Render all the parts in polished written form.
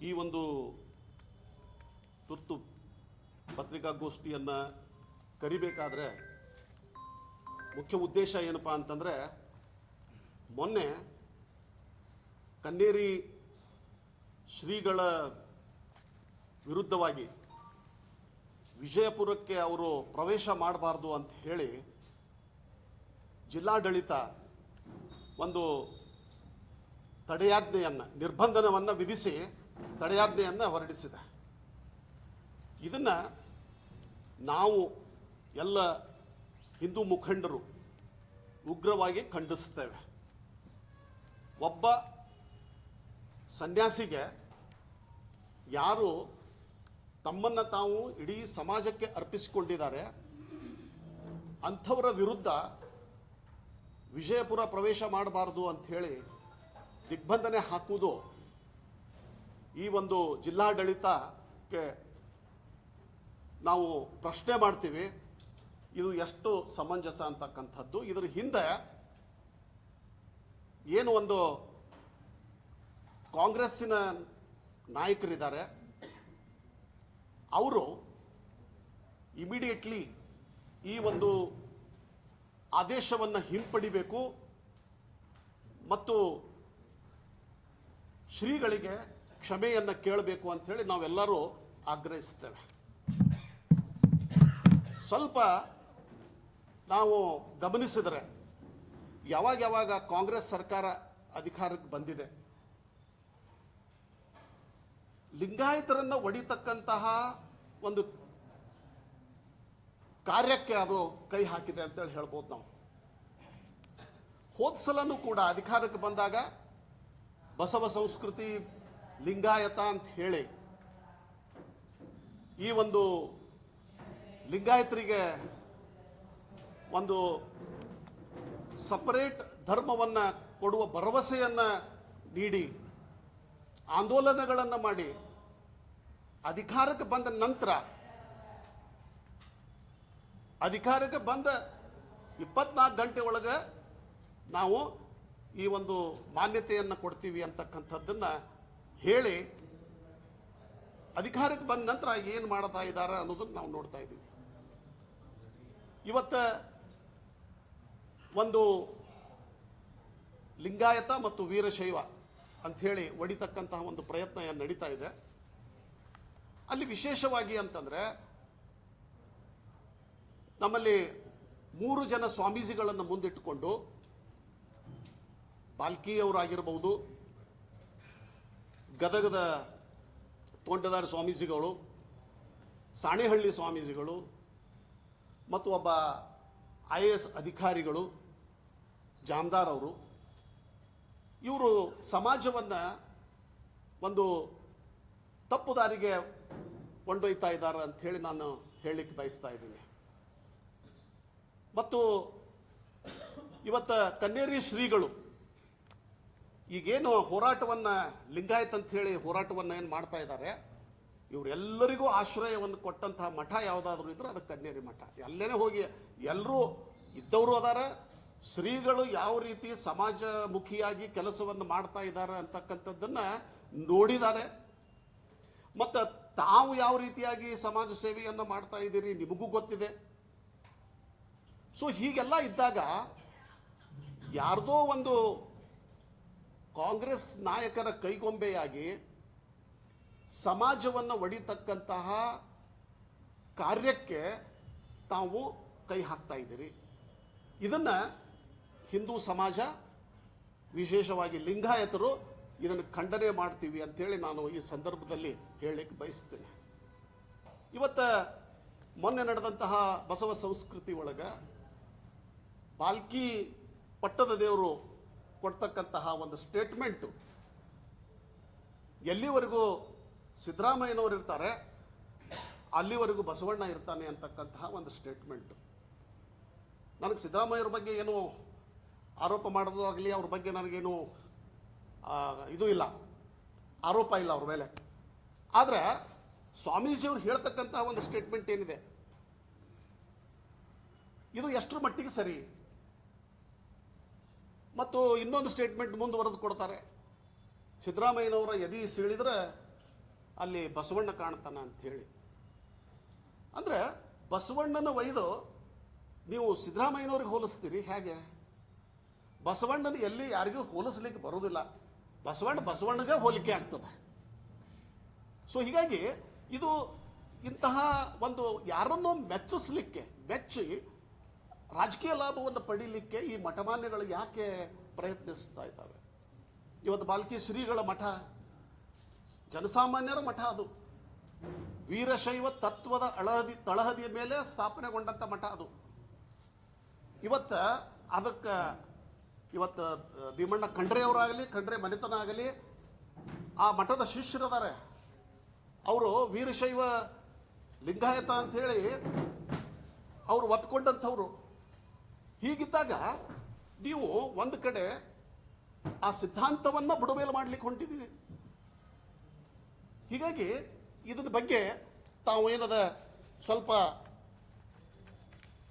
ಈ ಒಂದು ತುರ್ತು ಪತ್ರಿಕಾಗೋಷ್ಠಿಯನ್ನು ಕರಿಬೇಕಾದ್ರೆ ಮುಖ್ಯ ಉದ್ದೇಶ ಏನಪ್ಪ ಅಂತಂದರೆ, ಮೊನ್ನೆ ಕನ್ನೇರಿ ಶ್ರೀಗಳ ವಿರುದ್ಧವಾಗಿ ವಿಜಯಪುರಕ್ಕೆ ಅವರು ಪ್ರವೇಶ ಮಾಡಬಾರ್ದು ಅಂತ ಹೇಳಿ ಜಿಲ್ಲಾಡಳಿತ ಒಂದು ತಡೆಯಾಜ್ಞೆಯನ್ನು, ನಿರ್ಬಂಧನವನ್ನು ವಿಧಿಸಿ ತಡೆಯಾಜ್ಞೆಯನ್ನು ಹೊರಡಿಸಿದೆ. ಇದನ್ನು ನಾವು ಎಲ್ಲ ಹಿಂದೂ ಮುಖಂಡರು ಉಗ್ರವಾಗಿ ಖಂಡಿಸ್ತೇವೆ. ಒಬ್ಬ ಸನ್ಯಾಸಿಗೆ ಯಾರು ತಮ್ಮನ್ನು ತಾವು ಇಡೀ ಸಮಾಜಕ್ಕೆ ಅರ್ಪಿಸಿಕೊಂಡಿದ್ದಾರೆ ಅಂಥವರ ವಿರುದ್ಧ ವಿಜಯಪುರ ಪ್ರವೇಶ ಮಾಡಬಾರ್ದು ಅಂಥೇಳಿ ದಿಗ್ಬಂಧನೆ ಹಾಕುವುದು ಈ ಒಂದು ಜಿಲ್ಲಾಡಳಿತಕ್ಕೆ ನಾವು ಪ್ರಶ್ನೆ ಮಾಡ್ತೀವಿ. ಇದು ಎಷ್ಟು ಸಮಂಜಸ ಅಂತಕ್ಕಂಥದ್ದು. ಇದರ ಹಿಂದೆ ಏನು ಒಂದು ಕಾಂಗ್ರೆಸ್ಸಿನ ನಾಯಕರಿದ್ದಾರೆ, ಅವರು ಇಮಿಡಿಯೇಟ್ಲಿ ಈ ಒಂದು ಆದೇಶವನ್ನು ಹಿಂಪಡಿಬೇಕು ಮತ್ತು ಶ್ರೀಗಳಿಗೆ ಕ್ಷಮೆಯನ್ನು ಕೇಳಬೇಕು ಅಂಥೇಳಿ ನಾವೆಲ್ಲರೂ ಆಗ್ರಹಿಸ್ತೇವೆ. ಸ್ವಲ್ಪ ನಾವು ಗಮನಿಸಿದರೆ ಯಾವಾಗ ಕಾಂಗ್ರೆಸ್ ಸರ್ಕಾರ ಅಧಿಕಾರಕ್ಕೆ ಬಂದಿದೆ, ಲಿಂಗಾಯತರನ್ನು ಒಡಿತಕ್ಕಂತಹ ಒಂದು ಕಾರ್ಯಕ್ಕೆ ಅದು ಕೈ ಹಾಕಿದೆ ಅಂತೇಳಿ ಹೇಳ್ಬೋದು ನಾವು. ಹೋದ ಸಲನೂ ಕೂಡ ಅಧಿಕಾರಕ್ಕೆ ಬಂದಾಗ ಬಸವ ಸಂಸ್ಕೃತಿ ಲಿಂಗಾಯತ ಅಂತ ಹೇಳಿ ಈ ಒಂದು ಲಿಂಗಾಯತರಿಗೆ ಒಂದು ಸಪರೇಟ್ ಧರ್ಮವನ್ನು ಕೊಡುವ ಭರವಸೆಯನ್ನು ನೀಡಿ ಆಂದೋಲನಗಳನ್ನು ಮಾಡಿ ಅಧಿಕಾರಕ್ಕೆ ಬಂದ ನಂತರ ಅಧಿಕಾರಕ್ಕೆ ಬಂದ 24 ಗಂಟೆ ಒಳಗೆ ನಾವು ಈ ಒಂದು ಮಾನ್ಯತೆಯನ್ನು ಕೊಡ್ತೀವಿ ಅಂತಕ್ಕಂಥದ್ದನ್ನು ಹೇಳಿ ಅಧಿಕಾರಕ್ಕೆ ಬಂದ ನಂತರ ಏನು ಮಾಡ್ತಾ ಇದ್ದಾರೆ ಅನ್ನೋದನ್ನು ನಾವು ನೋಡ್ತಾ ಇದ್ದೀವಿ. ಇವತ್ತು ಒಂದು ಲಿಂಗಾಯತ ಮತ್ತು ವೀರಶೈವ ಅಂಥೇಳಿ ಒಡಿತಕ್ಕಂತಹ ಒಂದು ಪ್ರಯತ್ನ ನಡೀತಾ ಇದೆ. ಅಲ್ಲಿ ವಿಶೇಷವಾಗಿ ಅಂತಂದರೆ ನಮ್ಮಲ್ಲಿ 3 ಜನ ಸ್ವಾಮೀಜಿಗಳನ್ನು ಮುಂದಿಟ್ಟುಕೊಂಡು ಬಾಲ್ಕಿಯವರಾಗಿರ್ಬೋದು, ಗದಗದ ತೋಂಟದಾರ ಸ್ವಾಮೀಜಿಗಳು, ಸಾಣೆಹಳ್ಳಿ ಸ್ವಾಮೀಜಿಗಳು ಮತ್ತು ಒಬ್ಬ IAS ಅಧಿಕಾರಿಗಳು ಜಾಮದಾರ್ ಅವರು, ಇವರು ಸಮಾಜವನ್ನು ಒಂದು ತಪ್ಪು ದಾರಿಗೆ ಕೊಂಡೊಯ್ತಾ ಇದ್ದಾರೆ ಅಂಥೇಳಿ ನಾನು ಹೇಳಲಿಕ್ಕೆ ಬಯಸ್ತಾ ಇದ್ದೀನಿ. ಮತ್ತು ಇವತ್ತು ಕನ್ನೇರಿ ಶ್ರೀಗಳು ಈಗೇನು ಹೋರಾಟವನ್ನು ಲಿಂಗಾಯತ್ ಅಂತ ಹೇಳಿ ಹೋರಾಟವನ್ನು ಏನು ಮಾಡ್ತಾ ಇದ್ದಾರೆ, ಇವರೆಲ್ಲರಿಗೂ ಆಶ್ರಯವನ್ನು ಕೊಟ್ಟಂತಹ ಮಠ ಯಾವುದಾದ್ರೂ ಇದ್ರೆ ಅದು ಕನ್ನೇರಿ ಮಠ. ಎಲ್ಲೇ ಹೋಗಿ ಎಲ್ಲರೂ ಇದ್ದವರು ಅದಾರ. ಶ್ರೀಗಳು ಯಾವ ರೀತಿ ಸಮಾಜಮುಖಿಯಾಗಿ ಕೆಲಸವನ್ನು ಮಾಡ್ತಾ ಇದ್ದಾರೆ ಅಂತಕ್ಕಂಥದ್ದನ್ನು ನೋಡಿದ್ದಾರೆ. ಮತ್ತು ತಾವು ಯಾವ ರೀತಿಯಾಗಿ ಸಮಾಜ ಸೇವೆಯನ್ನು ಮಾಡ್ತಾ ಇದ್ದೀರಿ ನಿಮಗೂ ಗೊತ್ತಿದೆ. ಸೊ ಹೀಗೆಲ್ಲ ಇದ್ದಾಗ ಯಾರ್ದೋ ಒಂದು ಕಾಂಗ್ರೆಸ್ ನಾಯಕರ ಕೈಗೊಂಬೆಯಾಗಿ ಸಮಾಜವನ್ನು ಒಡಿತಕ್ಕಂತಹ ಕಾರ್ಯಕ್ಕೆ ತಾವು ಕೈ ಹಾಕ್ತಾ ಇದ್ದೀರಿ. ಇದನ್ನು ಹಿಂದೂ ಸಮಾಜ, ವಿಶೇಷವಾಗಿ ಲಿಂಗಾಯತರು ಇದನ್ನು ಖಂಡನೆ ಮಾಡ್ತೀವಿ ಅಂಥೇಳಿ ನಾನು ಈ ಸಂದರ್ಭದಲ್ಲಿ ಹೇಳಲಿಕ್ಕೆ ಬಯಸ್ತೇನೆ. ಇವತ್ತು ಮೊನ್ನೆ ನಡೆದಂತಹ ಬಸವ ಸಂಸ್ಕೃತಿ ಒಳಗೆ ಬಾಲ್ಕಿ ಪಟ್ಟದ ದೇವರು ಕೊಡ್ತಕ್ಕಂತಹ ಒಂದು ಸ್ಟೇಟ್ಮೆಂಟು, ಎಲ್ಲಿವರೆಗೂ ಸಿದ್ದರಾಮಯ್ಯನವರು ಇರ್ತಾರೆ ಅಲ್ಲಿವರೆಗೂ ಬಸವಣ್ಣ ಇರ್ತಾನೆ ಅಂತಕ್ಕಂತಹ ಒಂದು ಸ್ಟೇಟ್ಮೆಂಟು. ನನಗೆ ಸಿದ್ದರಾಮಯ್ಯವ್ರ ಬಗ್ಗೆ ಏನು ಆರೋಪ ಮಾಡೋದಾಗಲಿ, ಅವ್ರ ಬಗ್ಗೆ ನನಗೇನು ಇದು ಇಲ್ಲ, ಆರೋಪ ಇಲ್ಲ ಅವ್ರ ಮೇಲೆ. ಆದರೆ ಸ್ವಾಮೀಜಿಯವರು ಹೇಳ್ತಕ್ಕಂತಹ ಒಂದು ಸ್ಟೇಟ್ಮೆಂಟ್ ಏನಿದೆ, ಇದು ಎಷ್ಟರ ಮಟ್ಟಿಗೆ ಸರಿ? ಮತ್ತು ಇನ್ನೊಂದು ಸ್ಟೇಟ್ಮೆಂಟ್ ಮುಂದುವರೆದು ಕೊಡ್ತಾರೆ, ಸಿದ್ದರಾಮಯ್ಯನವರ ಎದೆ ಸೀಳಿದ್ರೆ ಅಲ್ಲಿ ಬಸವಣ್ಣ ಕಾಣ್ತಾನ ಅಂತ ಹೇಳಿ. ಅಂದರೆ ಬಸವಣ್ಣನ ಒಯ್ದು ನೀವು ಸಿದ್ದರಾಮಯ್ಯನವ್ರಿಗೆ ಹೋಲಿಸ್ತೀರಿ ಹೇಗೆ? ಬಸವಣ್ಣನ ಎಲ್ಲಿ ಯಾರಿಗೂ ಹೋಲಿಸ್ಲಿಕ್ಕೆ ಬರೋದಿಲ್ಲ. ಬಸವಣ್ಣಗೆ ಹೋಲಿಕೆ ಆಗ್ತದೆ. ಸೊ ಹೀಗಾಗಿ ಇದು ಇಂತಹ ಒಂದು ಯಾರನ್ನೋ ಮೆಚ್ಚಿ ರಾಜಕೀಯ ಲಾಭವನ್ನು ಪಡೀಲಿಕ್ಕೆ ಈ ಮಠಮಾನ್ಯಗಳು ಯಾಕೆ ಪ್ರಯತ್ನಿಸ್ತಾ ಇದ್ದಾವೆ? ಇವತ್ತು ಬಾಲ್ಕಿ ಶ್ರೀಗಳ ಮಠ ಜನಸಾಮಾನ್ಯರ ಮಠ, ಅದು ವೀರಶೈವ ತತ್ವದ ತಳಹದಿಯ ಮೇಲೆ ಸ್ಥಾಪನೆಗೊಂಡಂಥ ಮಠ ಅದು. ಅದಕ್ಕೆ ಇವತ್ತು ಭೀಮಣ್ಣ ಖಂಡ್ರೆಯವರಾಗಲಿ, ಖಂಡ್ರೆ ಮನೆತನ ಆಗಲಿ, ಆ ಮಠದ ಶಿಷ್ಯರದಾರೆ, ಅವರು ವೀರಶೈವ ಲಿಂಗಾಯತ ಅಂಥೇಳಿ ಅವರು ಒತ್ಕೊಂಡಂಥವ್ರು. ಹೀಗಿದ್ದಾಗ ನೀವು ಒಂದು ಕಡೆ ಆ ಸಿದ್ಧಾಂತವನ್ನು ಬುಡಮೇಲು ಮಾಡಲಿಕ್ಕೆ ಹೊಂಟಿದ್ದೀರಿ. ಹೀಗಾಗಿ ಇದರ ಬಗ್ಗೆ ತಾವು ಏನದ ಸ್ವಲ್ಪ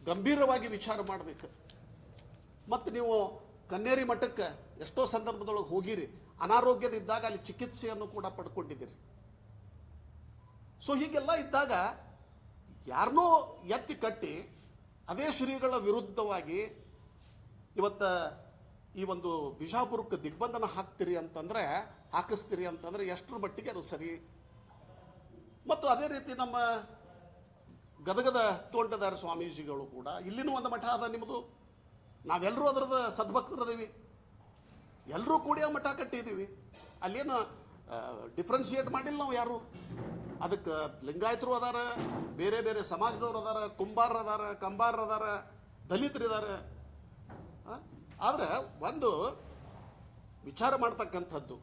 ಗಂಭೀರವಾಗಿ ವಿಚಾರ ಮಾಡಬೇಕು. ಮತ್ತು ನೀವು ಕನ್ನೇರಿ ಮಠಕ್ಕೆ ಎಷ್ಟೋ ಸಂದರ್ಭದೊಳಗೆ ಹೋಗಿರಿ, ಅನಾರೋಗ್ಯದಿದ್ದಾಗ ಅಲ್ಲಿ ಚಿಕಿತ್ಸೆಯನ್ನು ಕೂಡ ಪಡ್ಕೊಂಡಿದ್ದೀರಿ. ಸೊ ಹೀಗೆಲ್ಲ ಇದ್ದಾಗ ಯಾರನ್ನೋ ಎತ್ತಿ ಕಟ್ಟಿ ಅದೇ ಶ್ರೀಗಳ ವಿರುದ್ಧವಾಗಿ ಇವತ್ತು ಈ ಒಂದು ಬಿಜಾಪುರಕ್ಕೆ ದಿಗ್ಬಂಧನ ಹಾಕಿಸ್ತೀರಿ ಅಂತಂದರೆ ಎಷ್ಟರ ಮಟ್ಟಿಗೆ ಅದು ಸರಿ? ಮತ್ತು ಅದೇ ರೀತಿ ನಮ್ಮ ಗದಗದ ತೋಂಟದಾರ ಸ್ವಾಮೀಜಿಗಳು ಕೂಡ, ಇಲ್ಲಿನೂ ಒಂದು ಮಠ ಅದ ನಿಮ್ಮದು, ನಾವೆಲ್ಲರೂ ಅದರದ ಸದ್ಭಕ್ತರದೀವಿ, ಎಲ್ಲರೂ ಕೂಡಿ ಆ ಮಠ ಕಟ್ಟಿದ್ದೀವಿ. ಅಲ್ಲೇನು ಡಿಫ್ರೆನ್ಶಿಯೇಟ್ ಮಾಡಿಲ್ಲ ನಾವು ಯಾರು. ಅದಕ್ಕೆ ಲಿಂಗಾಯತರು ಅದಾರ, ಬೇರೆ ಬೇರೆ ಸಮಾಜದವ್ರು ಅದಾರ, ಕುಂಬಾರರು ಅದಾರ, ಕಂಬಾರರು ಅದಾರ, ದಲಿತರು ಇದ್ದಾರೆ. ಆದರೆ ಒಂದು ವಿಚಾರ ಮಾಡ್ತಕ್ಕಂಥದ್ದು,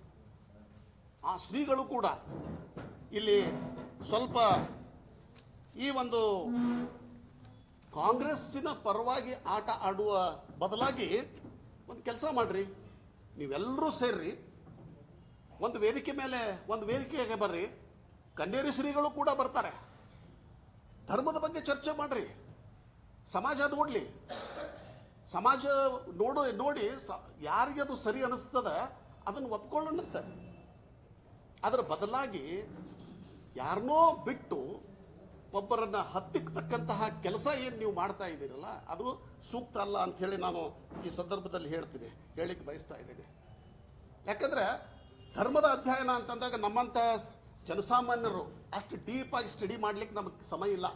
ಆ ಶ್ರೀಗಳು ಕೂಡ ಇಲ್ಲಿ ಸ್ವಲ್ಪ ಈ ಒಂದು ಕಾಂಗ್ರೆಸ್ಸಿನ ಪರವಾಗಿ ಆಟ ಆಡುವ ಬದಲಾಗಿ ಒಂದು ಕೆಲಸ ಮಾಡ್ರಿ, ನೀವೆಲ್ಲರೂ ಸೇರ್ರಿ, ಒಂದು ವೇದಿಕೆಗೆ ಬರ್ರಿ, ಕನ್ನೇರಿ ಶ್ರೀಗಳು ಕೂಡ ಬರ್ತಾರೆ, ಧರ್ಮದ ಬಗ್ಗೆ ಚರ್ಚೆ ಮಾಡ್ರಿ, ಸಮಾಜ ನೋಡಲಿ, ಸಮಾಜ ನೋಡಿ ಯಾರಿಗೆ ಅದು ಸರಿ ಅನಿಸ್ತದ ಅದನ್ನು ಒಪ್ಕೊಳ್ಳುತ್ತೆ. ಅದರ ಬದಲಾಗಿ ಯಾರನ್ನೋ ಬಿಟ್ಟು ಒಬ್ಬರನ್ನ ಹತ್ತಿಕ್ಕತಕ್ಕಂತಹ ಕೆಲಸ ಏನು ನೀವು ಮಾಡ್ತಾ ಇದ್ದೀರಲ್ಲ, ಅದು ಸೂಕ್ತ ಅಲ್ಲ ಅಂಥೇಳಿ ನಾನು ಈ ಸಂದರ್ಭದಲ್ಲಿ ಹೇಳಿಕ್ಕೆ ಬಯಸ್ತಾ ಇದ್ದೀನಿ. ಯಾಕಂದರೆ ಧರ್ಮದ ಅಧ್ಯಯನ ಅಂತಂದಾಗ ನಮ್ಮಂಥ ಜನಸಾಮಾನ್ಯರು ಅಷ್ಟು ಡೀಪಾಗಿ ಸ್ಟಡಿ ಮಾಡ್ಲಿಕ್ಕೆ ನಮಗೆ ಸಮಯ ಇಲ್ಲ.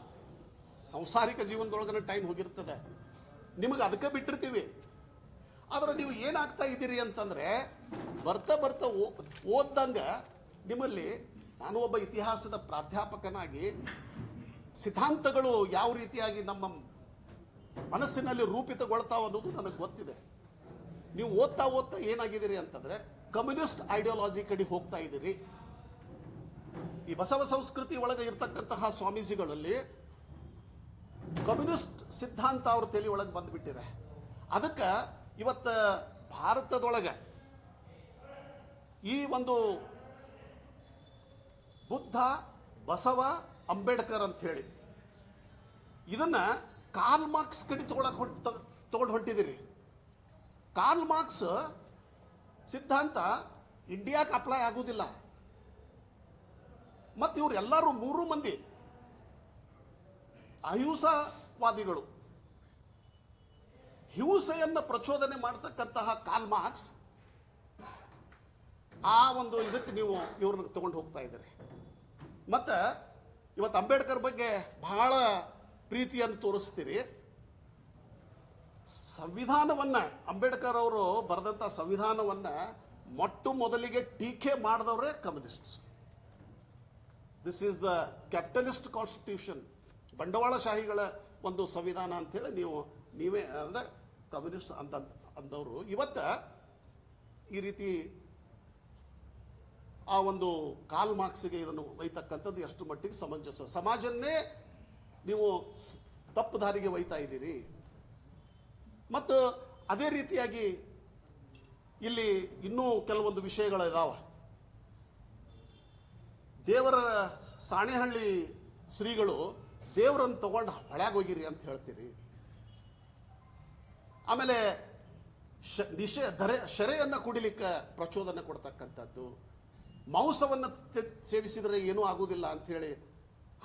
ಸಂಸಾರಿಕ ಜೀವನದೊಳಗನ ಟೈಮ್ ಹೋಗಿರ್ತದೆ, ನಿಮಗೆ ಅದಕ್ಕೆ ಬಿಟ್ಟಿರ್ತೀವಿ. ಆದರೆ ನೀವು ಏನಾಗ್ತಾ ಇದ್ದೀರಿ ಅಂತಂದರೆ ಬರ್ತಾ ಓದ್ದಂಗೆ ನಿಮ್ಮಲ್ಲಿ, ನಾನು ಒಬ್ಬ ಇತಿಹಾಸದ ಪ್ರಾಧ್ಯಾಪಕನಾಗಿ ಸಿದ್ಧಾಂತಗಳು ಯಾವ ರೀತಿಯಾಗಿ ನಮ್ಮ ಮನಸ್ಸಿನಲ್ಲಿ ರೂಪಿತಗೊಳ್ತಾವ ಅನ್ನೋದು ನನಗೆ ಗೊತ್ತಿದೆ. ನೀವು ಓದ್ತಾ ಏನಾಗಿದ್ದೀರಿ ಅಂತಂದರೆ ಕಮ್ಯುನಿಸ್ಟ್ ಐಡಿಯಾಲಜಿ ಕಡೆ ಹೋಗ್ತಾ ಇದ್ದೀರಿ. ಈ ಬಸವ ಸಂಸ್ಕೃತಿ ಒಳಗೆ ಇರ್ತಕ್ಕಂತಹ ಸ್ವಾಮೀಜಿಗಳಲ್ಲಿ ಕಮ್ಯುನಿಸ್ಟ್ ಸಿದ್ಧಾಂತ ಅವ್ರ ತಲೆ ಒಳಗೆ ಬಂದುಬಿಟ್ಟಿದೆ. ಅದಕ್ಕೆ ಇವತ್ತು ಭಾರತದೊಳಗೆ ಈ ಒಂದು ಬುದ್ಧ, ಬಸವ, ಅಂಬೇಡ್ಕರ್ ಅಂತ ಹೇಳಿ ಇದನ್ನ ಕಾರ್ಲ್ ಮಾರ್ಕ್ಸ್ ಕಡೆ ತಗೊಂಡು ಹೊಂಟಿದ್ದೀರಿ. ಕಾರ್ಲ್ ಮಾರ್ಕ್ಸ್ ಸಿದ್ಧಾಂತ ಇಂಡಿಯಾಕ್ಕೆ ಅಪ್ಲೈ ಆಗುವುದಿಲ್ಲ. ಮತ್ತು ಇವರೆಲ್ಲರೂ 3 ಮಂದಿ ಅಹಿಂಸಾವಾದಿಗಳು. ಹಿಂಸೆಯನ್ನು ಪ್ರಚೋದನೆ ಮಾಡತಕ್ಕಂತಹ ಕಾರ್ಲ್ ಮಾರ್ಕ್ಸ್ ಆ ಒಂದು ಇದಕ್ಕೆ ನೀವು ಇವ್ರನ್ನ ತಗೊಂಡು ಹೋಗ್ತಾ ಇದ್ದೀರಿ. ಮತ್ತು ಇವತ್ತು ಅಂಬೇಡ್ಕರ್ ಬಗ್ಗೆ ಬಹಳ ಪ್ರೀತಿಯನ್ನು ತೋರಿಸ್ತೀರಿ. ಸಂವಿಧಾನವನ್ನು, ಅಂಬೇಡ್ಕರ್ ಅವರು ಬರೆದಂಥ ಸಂವಿಧಾನವನ್ನು ಮೊಟ್ಟ ಮೊದಲಿಗೆ ಟೀಕೆ ಮಾಡಿದವರೇ communists. This is the capitalist constitution, ಬಂಡವಾಳಶಾಹಿಗಳ ಒಂದು ಸಂವಿಧಾನ ಅಂಥೇಳಿ ನೀವೇ ಅಂದರೆ ಕಮ್ಯುನಿಸ್ಟ್ ಅಂದವರು ಇವತ್ತು ಈ ರೀತಿ ಆ ಒಂದು ಕಾರ್ಲ್ ಮಾರ್ಕ್ಸ್ಗೆ ಇದನ್ನು ಒಯ್ತಕ್ಕಂಥದ್ದು ಎಷ್ಟು ಮಟ್ಟಿಗೆ ಸಮಂಜಸ? ಸಮಾಜನ್ನೇ ನೀವು ತಪ್ಪು ದಾರಿಗೆ ಒಯ್ತಾ ಇದ್ದೀರಿ. ಮತ್ತು ಅದೇ ರೀತಿಯಾಗಿ ಇಲ್ಲಿ ಇನ್ನೂ ಕೆಲವೊಂದು ವಿಷಯಗಳಿದಾವೆ. ದೇವರ ಸಾಣೆಹಳ್ಳಿ ಶ್ರೀಗಳು ದೇವರನ್ನು ತಗೊಂಡು ಹಳ್ಯಾಗೋಗಿರಿ ಅಂತ ಹೇಳ್ತೀರಿ. ಆಮೇಲೆ ಶೆರೆಯನ್ನು ಕುಡಿಲಿಕ್ಕೆ ಪ್ರಚೋದನೆ ಕೊಡ್ತಕ್ಕಂಥದ್ದು, ಮಾಂಸವನ್ನು ಸೇವಿಸಿದರೆ ಏನೂ ಆಗುವುದಿಲ್ಲ ಅಂಥೇಳಿ.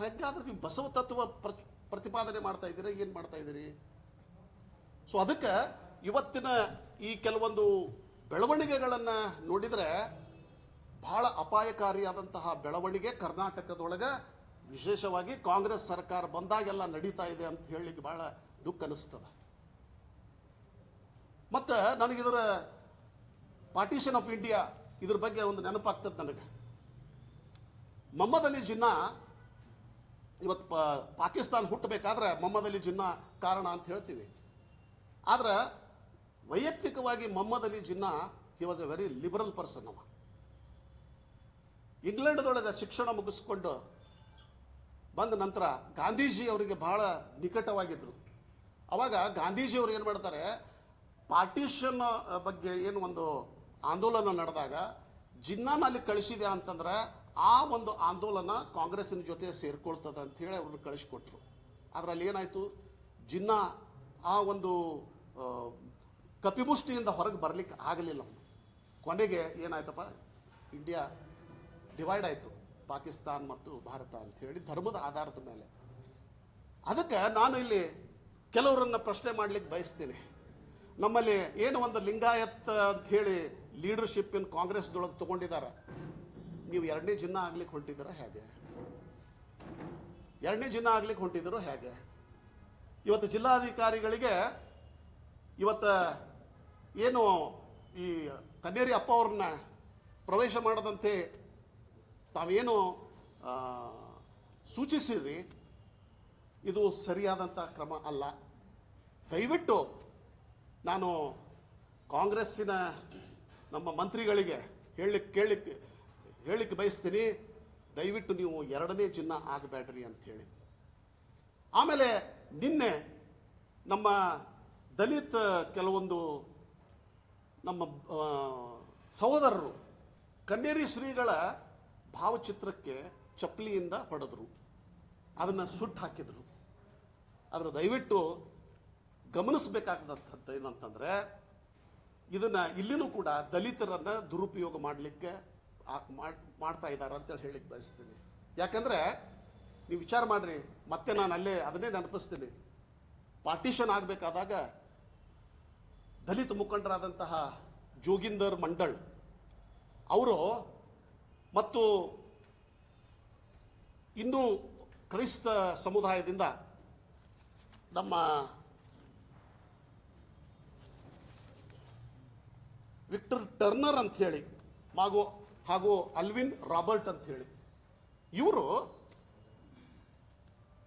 ಹಾಗಾದ್ರೆ ನೀವು ಬಸವ ತತ್ವ ಪ್ರತಿಪಾದನೆ ಮಾಡ್ತಾ ಇದ್ದೀರಾ, ಏನು ಮಾಡ್ತಾ ಇದ್ದೀರಿ? ಸೊ ಅದಕ್ಕೆ ಇವತ್ತಿನ ಈ ಕೆಲವೊಂದು ಬೆಳವಣಿಗೆಗಳನ್ನು ನೋಡಿದರೆ ಬಹಳ ಅಪಾಯಕಾರಿಯಾದಂತಹ ಬೆಳವಣಿಗೆ ಕರ್ನಾಟಕದೊಳಗೆ ವಿಶೇಷವಾಗಿ ಕಾಂಗ್ರೆಸ್ ಸರ್ಕಾರ ಬಂದಾಗೆಲ್ಲ ನಡೀತಾ ಇದೆ ಅಂತ ಹೇಳಲಿಕ್ಕೆ ಬಹಳ ದುಃಖ ಅನಿಸ್ತದೆ. ಮತ್ತು ನನಗಿದರ ಪಾರ್ಟಿಷನ್ ಆಫ್ ಇಂಡಿಯಾ ಇದ್ರ ಬಗ್ಗೆ ಒಂದು ನೆನಪಾಗ್ತದೆ ನನಗೆ. ಮೊಹಮ್ಮದ್ ಅಲಿ ಜಿನ್ನಾ ಇವತ್ತು ಪಾಕಿಸ್ತಾನ ಹುಟ್ಟಬೇಕಾದ್ರೆ ಮೊಹಮ್ಮದ್ ಅಲಿ ಜಿನ್ನಾ ಕಾರಣ ಅಂತ ಹೇಳ್ತೀವಿ. ಆದ್ರೆ ವೈಯಕ್ತಿಕವಾಗಿ Mohammad Ali Jinnah he was a very liberal person. ಅವ ಇಂಗ್ಲೆಂಡ್ದೊಳಗೆ ಶಿಕ್ಷಣ ಮುಗಿಸ್ಕೊಂಡು ಬಂದ ನಂತರ ಗಾಂಧೀಜಿ ಅವರಿಗೆ ಬಹಳ ನಿಕಟವಾಗಿದ್ದರು. ಅವಾಗ ಗಾಂಧೀಜಿಯವರು ಏನು ಮಾಡ್ತಾರೆ, ಪಾರ್ಟಿಷನ್ ಬಗ್ಗೆ ಏನು ಒಂದು ಆಂದೋಲನ ನಡೆದಾಗ ಜಿನ್ನಾನ ಅಲ್ಲಿ ಕಳಿಸಿದೆ ಅಂತಂದ್ರೆ ಆ ಒಂದು ಆಂದೋಲನ ಕಾಂಗ್ರೆಸ್ಸಿನ ಜೊತೆ ಸೇರ್ಕೊಳ್ತದೆ ಅಂಥೇಳಿ ಅವ್ರನ್ನ ಕಳಿಸ್ಕೊಟ್ರು. ಅದರಲ್ಲಿ ಏನಾಯಿತು, ಜಿನ್ನಾ ಆ ಒಂದು ಕಪಿಮುಷ್ಟಿಯಿಂದ ಹೊರಗೆ ಬರಲಿಕ್ಕೆ ಆಗಲಿಲ್ಲ. ಕೊನೆಗೆ ಏನಾಯ್ತಪ್ಪ, ಇಂಡಿಯಾ ಡಿವೈಡ್ ಆಯಿತು, ಪಾಕಿಸ್ತಾನ್ ಮತ್ತು ಭಾರತ ಅಂಥೇಳಿ ಧರ್ಮದ ಆಧಾರದ ಮೇಲೆ. ಅದಕ್ಕೆ ನಾನು ಇಲ್ಲಿ ಕೆಲವರನ್ನು ಪ್ರಶ್ನೆ ಮಾಡಲಿಕ್ಕೆ ಬಯಸ್ತೀನಿ. ನಮ್ಮಲ್ಲಿ ಏನು ಒಂದು ಲಿಂಗಾಯತ್ ಅಂತ ಹೇಳಿ ಲೀಡರ್ಶಿಪ್ ಇನ್ ಕಾಂಗ್ರೆಸ್ದೊಳಗೆ ತೊಗೊಂಡಿದ್ದಾರೆ, ನೀವು ಎರಡನೇ ಜಿನ್ನಾ ಆಗ್ಲಿಕ್ಕೆ ಹೊಂಟಿದ್ದೀರ ಹೇಗೆ? ಎರಡನೇ ಜಿನ್ನಾ ಆಗ್ಲಿಕ್ಕೆ ಹೊಂಟಿದ್ದೀರೋ ಹೇಗೆ? ಇವತ್ತು ಜಿಲ್ಲಾಧಿಕಾರಿಗಳಿಗೆ ಇವತ್ತು ಏನು ಈ ಕನ್ನೇರಿ ಅಪ್ಪ ಅವ್ರನ್ನ ಪ್ರವೇಶ ಮಾಡದಂತೆ ತಾವೇನು ಸೂಚಿಸಿದ್ರಿ, ಇದು ಸರಿಯಾದಂಥ ಕ್ರಮ ಅಲ್ಲ. ದಯವಿಟ್ಟು ನಾನು ಕಾಂಗ್ರೆಸ್ಸಿನ ನಮ್ಮ ಮಂತ್ರಿಗಳಿಗೆ ಹೇಳಲಿಕ್ಕೆ ಬಯಸ್ತೀನಿ, ದಯವಿಟ್ಟು ನೀವು ಎರಡನೇ ಜಿನ್ನಾ ಆಗಬೇಡ್ರಿ ಅಂಥೇಳಿ. ಆಮೇಲೆ ನಿನ್ನೆ ನಮ್ಮ ದಲಿತ ಕೆಲವೊಂದು ನಮ್ಮ ಸಹೋದರರು ಕನ್ನೇರಿ ಶ್ರೀಗಳ ಭಾವಚಿತ್ರಕ್ಕೆ ಚಪ್ಪಲಿಯಿಂದ ಹೊಡೆದರು, ಅದನ್ನು ಸುಟ್ಟು ಹಾಕಿದರು. ಆದರೆ ದಯವಿಟ್ಟು ಗಮನಿಸಬೇಕಾದಂಥದ್ದು ಏನಂತಂದರೆ, ಇದನ್ನು ಇಲ್ಲಿನೂ ಕೂಡ ದಲಿತರನ್ನು ದುರುಪಯೋಗ ಮಾಡಲಿಕ್ಕೆ ಮಾಡ್ತಾ ಇದ್ದಾರೆ ಅಂತೇಳಿ ಹೇಳಿಕ್ಕೆ ಬಯಸ್ತೀನಿ. ಯಾಕಂದರೆ ನೀವು ವಿಚಾರ ಮಾಡಿರಿ, ಮತ್ತೆ ನಾನು ಅದನ್ನೇ ನೆನಪಿಸ್ತೀನಿ. ಪಾರ್ಟಿಷನ್ ಆಗಬೇಕಾದಾಗ ದಲಿತ ಮುಖಂಡರಾದಂತಹ ಜೋಗಿಂದರ್ ಮಂಡಳ್ ಅವರು ಮತ್ತು ಇನ್ನೂ ಕ್ರೈಸ್ತ ಸಮುದಾಯದಿಂದ ನಮ್ಮ ವಿಕ್ಟರ್ ಟರ್ನರ್ ಅಂಥೇಳಿ ಹಾಗೂ ಅಲ್ವಿನ್ ರಾಬರ್ಟ್ ಅಂಥೇಳಿ ಇವರು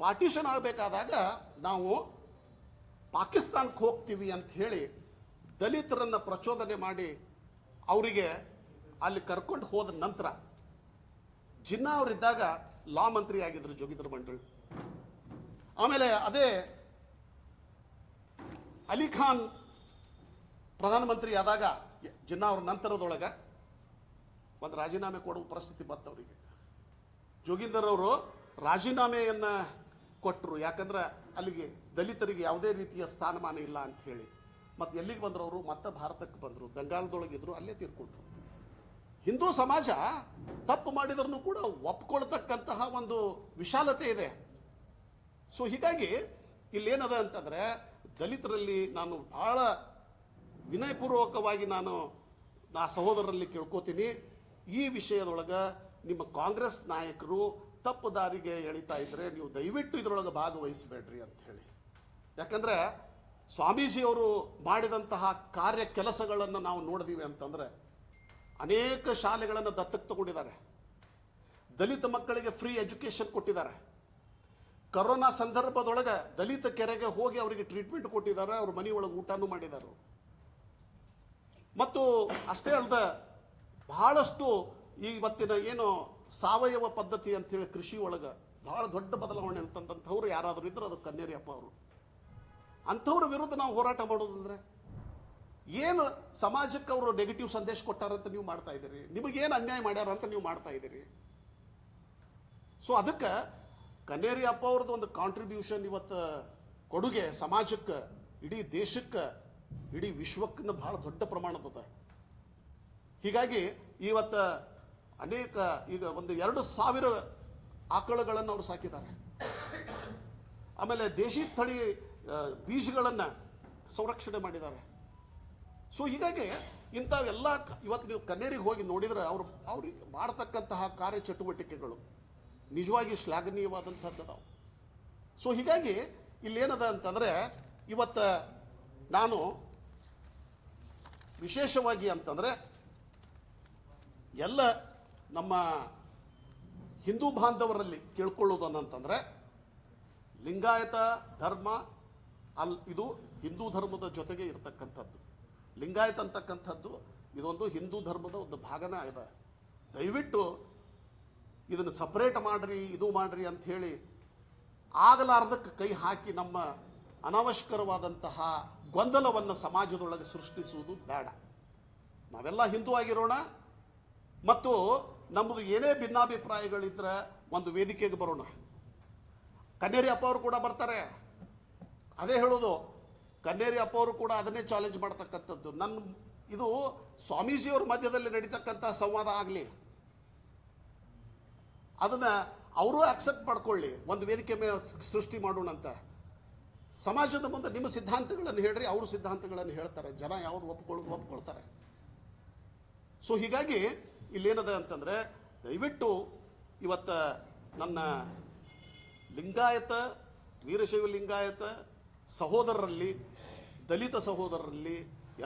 ಪಾರ್ಟಿಷನ್ ಆಗಬೇಕಾದಾಗ ನಾವು ಪಾಕಿಸ್ತಾನಕ್ಕೆ ಹೋಗ್ತೀವಿ ಅಂಥೇಳಿ ದಲಿತರನ್ನು ಪ್ರಚೋದನೆ ಮಾಡಿ ಅವರಿಗೆ ಅಲ್ಲಿ ಕರ್ಕೊಂಡು ಹೋದ ನಂತರ ಜಿನ್ನಾ ಅವರಿದ್ದಾಗ ಲಾ ಮಂತ್ರಿ ಆಗಿದ್ದರು ಜೋಗಿಂದರ್ ಮಂಡಳ್. ಆಮೇಲೆ ಅದೇ ಅಲಿ ಖಾನ್ ಪ್ರಧಾನಮಂತ್ರಿ ಆದಾಗ ಜಿನ್ನಾ ಅವ್ರ ನಂತರದೊಳಗೆ ಒಂದು ರಾಜೀನಾಮೆ ಕೊಡುವ ಪರಿಸ್ಥಿತಿ ಬಂತವರಿಗೆ. ಜೋಗಿಂದರ್ ಅವರು ರಾಜೀನಾಮೆಯನ್ನು ಕೊಟ್ಟರು, ಯಾಕಂದ್ರೆ ಅಲ್ಲಿಗೆ ದಲಿತರಿಗೆ ಯಾವುದೇ ರೀತಿಯ ಸ್ಥಾನಮಾನ ಇಲ್ಲ ಅಂತ ಹೇಳಿ. ಮತ್ತು ಎಲ್ಲಿಗೆ ಬಂದರು ಅವರು? ಮತ್ತೆ ಭಾರತಕ್ಕೆ ಬಂದರು, ಬೆಂಗಾಲದೊಳಗಿದ್ರು, ಅಲ್ಲೇ ತೀರ್ಕೊಂಡ್ರು. ಹಿಂದೂ ಸಮಾಜ ತಪ್ಪು ಮಾಡಿದ್ರೂ ಕೂಡ ಒಪ್ಕೊಳ್ತಕ್ಕಂತಹ ಒಂದು ವಿಶಾಲತೆ ಇದೆ. ಸೊ ಹೀಗಾಗಿ ಇಲ್ಲೇನದ ಅಂತಂದರೆ, ದಲಿತರಲ್ಲಿ ನಾನು ಭಾಳ ವಿನಯಪೂರ್ವಕವಾಗಿ ನಾನು ಸಹೋದರರಲ್ಲಿ ಕೇಳ್ಕೋತೀನಿ, ಈ ವಿಷಯದೊಳಗೆ ನಿಮ್ಮ ಕಾಂಗ್ರೆಸ್ ನಾಯಕರು ತಪ್ಪು ದಾರಿಗೆ ಎಳಿತಾ ಇದ್ದರೆ ನೀವು ದಯವಿಟ್ಟು ಇದರೊಳಗೆ ಭಾಗವಹಿಸಬೇಡ್ರಿ ಅಂತ ಹೇಳಿ. ಯಾಕಂದರೆ ಸ್ವಾಮೀಜಿಯವರು ಮಾಡಿದಂತಹ ಕಾರ್ಯ ಕೆಲಸಗಳನ್ನು ನಾವು ನೋಡಿದೀವಿ ಅಂತಂದರೆ, ಅನೇಕ ಶಾಲೆಗಳನ್ನು ದತ್ತಕ್ಕೆ ತಗೊಂಡಿದ್ದಾರೆ, ದಲಿತ ಮಕ್ಕಳಿಗೆ ಫ್ರೀ ಎಜುಕೇಷನ್ ಕೊಟ್ಟಿದ್ದಾರೆ, ಕರೋನಾ ಸಂದರ್ಭದೊಳಗೆ ದಲಿತ ಕೆರೆಗೆ ಹೋಗಿ ಅವರಿಗೆ ಟ್ರೀಟ್ಮೆಂಟ್ ಕೊಟ್ಟಿದ್ದಾರೆ, ಅವ್ರ ಮನೆಯೊಳಗೆ ಊಟನೂ ಮಾಡಿದ್ದಾರೆ. ಮತ್ತು ಅಷ್ಟೇ ಅಲ್ಲದ ಬಹಳಷ್ಟು ಇವತ್ತಿನ ಏನು ಸಾವಯವ ಪದ್ಧತಿ ಅಂಥೇಳಿ ಕೃಷಿ ಒಳಗೆ ಬಹಳ ದೊಡ್ಡ ಬದಲಾವಣೆ ಅಂತಂಥವ್ರು ಯಾರಾದರೂ ಇದ್ರು ಅದು ಕನ್ನೇರಿ ಅಪ್ಪ ಅವರು. ಅಂಥವ್ರ ವಿರುದ್ಧ ನಾವು ಹೋರಾಟ ಮಾಡೋದಂದ್ರೆ ಏನು ಸಮಾಜಕ್ಕೆ ಅವರು ನೆಗೆಟಿವ್ ಸಂದೇಶ ಕೊಟ್ಟಾರಂತ ನೀವು ಮಾಡ್ತಾ ಇದ್ದೀರಿ, ನಿಮಗೇನು ಅನ್ಯಾಯ ಮಾಡ್ಯಾರ ಅಂತ ನೀವು ಮಾಡ್ತಾ ಇದ್ದೀರಿ. ಸೊ ಅದಕ್ಕೆ ಕನ್ನೇರಿ ಅಪ್ಪ ಅವ್ರದ್ದು ಒಂದು ಕಾಂಟ್ರಿಬ್ಯೂಷನ್, ಇವತ್ತು ಕೊಡುಗೆ ಸಮಾಜಕ್ಕೆ, ಇಡೀ ದೇಶಕ್ಕೆ, ಇಡೀ ವಿಶ್ವಕ್ಕೆ ಭಾಳ ದೊಡ್ಡ ಪ್ರಮಾಣದ. ಹೀಗಾಗಿ ಇವತ್ತು ಅನೇಕ ಈಗ ಒಂದು 2,000 ಆಕಳುಗಳನ್ನು ಅವರು ಸಾಕಿದ್ದಾರೆ. ಆಮೇಲೆ ದೇಶಿ ತಳಿ ಬೀಜಗಳನ್ನು ಸಂರಕ್ಷಣೆ ಮಾಡಿದ್ದಾರೆ. ಸೊ ಹೀಗಾಗಿ ಇಂಥವೆಲ್ಲ ಇವತ್ತು ನೀವು ಕನ್ನೇರಿಗೆ ಹೋಗಿ ನೋಡಿದರೆ ಅವ್ರಿಗೆ ಮಾಡತಕ್ಕಂತಹ ಕಾರ್ಯಚಟುವಟಿಕೆಗಳು ನಿಜವಾಗಿ ಶ್ಲಾಘನೀಯವಾದಂಥದ್ದು ನಾವು. ಸೊ ಹೀಗಾಗಿ ಇಲ್ಲೇನದ ಅಂತಂದರೆ ಇವತ್ತು ನಾನು ವಿಶೇಷವಾಗಿ ಅಂತಂದರೆ ಎಲ್ಲ ನಮ್ಮ ಹಿಂದೂ ಬಾಂಧವರಲ್ಲಿ ಕೇಳ್ಕೊಳ್ಳೋದನ್ನಂತಂದರೆ ಲಿಂಗಾಯತ ಧರ್ಮ ಇದು ಹಿಂದೂ ಧರ್ಮದ ಜೊತೆಗೆ ಇರತಕ್ಕಂಥದ್ದು. ಲಿಂಗಾಯತ ಅಂತಕ್ಕಂಥದ್ದು ಇದೊಂದು ಹಿಂದೂ ಧರ್ಮದ ಒಂದು ಭಾಗನೇ ಇದೆ. ದಯವಿಟ್ಟು ಇದನ್ನು ಸಪ್ರೇಟ್ ಮಾಡಿರಿ ಇದು ಮಾಡಿರಿ ಅಂಥೇಳಿ ಆಗಲಾರ್ದಕ್ಕೆ ಕೈ ಹಾಕಿ ನಮ್ಮ ಅನಾವಶ್ಯಕರವಾದಂತಹ ಗೊಂದಲವನ್ನು ಸಮಾಜದೊಳಗೆ ಸೃಷ್ಟಿಸುವುದು ಬೇಡ. ನಾವೆಲ್ಲ ಹಿಂದೂ ಆಗಿರೋಣ ಮತ್ತು ನಮ್ಮದು ಏನೇ ಭಿನ್ನಾಭಿಪ್ರಾಯಗಳಿದ್ರೆ ಒಂದು ವೇದಿಕೆಗೆ ಬರೋಣ. ಕನ್ನೇರಿ ಅಪ್ಪ ಅವರು ಕೂಡ ಬರ್ತಾರೆ. ಅದೇ ಹೇಳೋದು, ಕನ್ನೇರಿ ಅಪ್ಪ ಅವರು ಕೂಡ ಅದನ್ನೇ ಚಾಲೆಂಜ್ ಮಾಡ್ತಕ್ಕಂಥದ್ದು. ಇದು ಸ್ವಾಮೀಜಿಯವ್ರ ಮಧ್ಯದಲ್ಲಿ ನಡೀತಕ್ಕಂಥ ಸಂವಾದ ಆಗಲಿ, ಅದನ್ನು ಅವರು ಆಕ್ಸೆಪ್ಟ್ ಮಾಡ್ಕೊಳ್ಳಿ. ಒಂದು ವೇದಿಕೆ ಮೇಲೆ ಸೃಷ್ಟಿ ಮಾಡೋಣ ಅಂತ. ಸಮಾಜದ ಮುಂದೆ ನಿಮ್ಮ ಸಿದ್ಧಾಂತಗಳನ್ನು ಹೇಳ್ರಿ, ಅವ್ರ ಸಿದ್ಧಾಂತಗಳನ್ನು ಹೇಳ್ತಾರೆ. ಜನ ಯಾವುದು ಒಪ್ಕೊಳ್ತಾರೆ. ಸೊ ಹೀಗಾಗಿ ಇಲ್ಲೇನದ ಅಂತಂದರೆ ದಯವಿಟ್ಟು ಇವತ್ತು ನನ್ನ ಲಿಂಗಾಯತ ವೀರಶೈವ ಲಿಂಗಾಯತ ಸಹೋದರರಲ್ಲಿ, ದಲಿತ ಸಹೋದರರಲ್ಲಿ,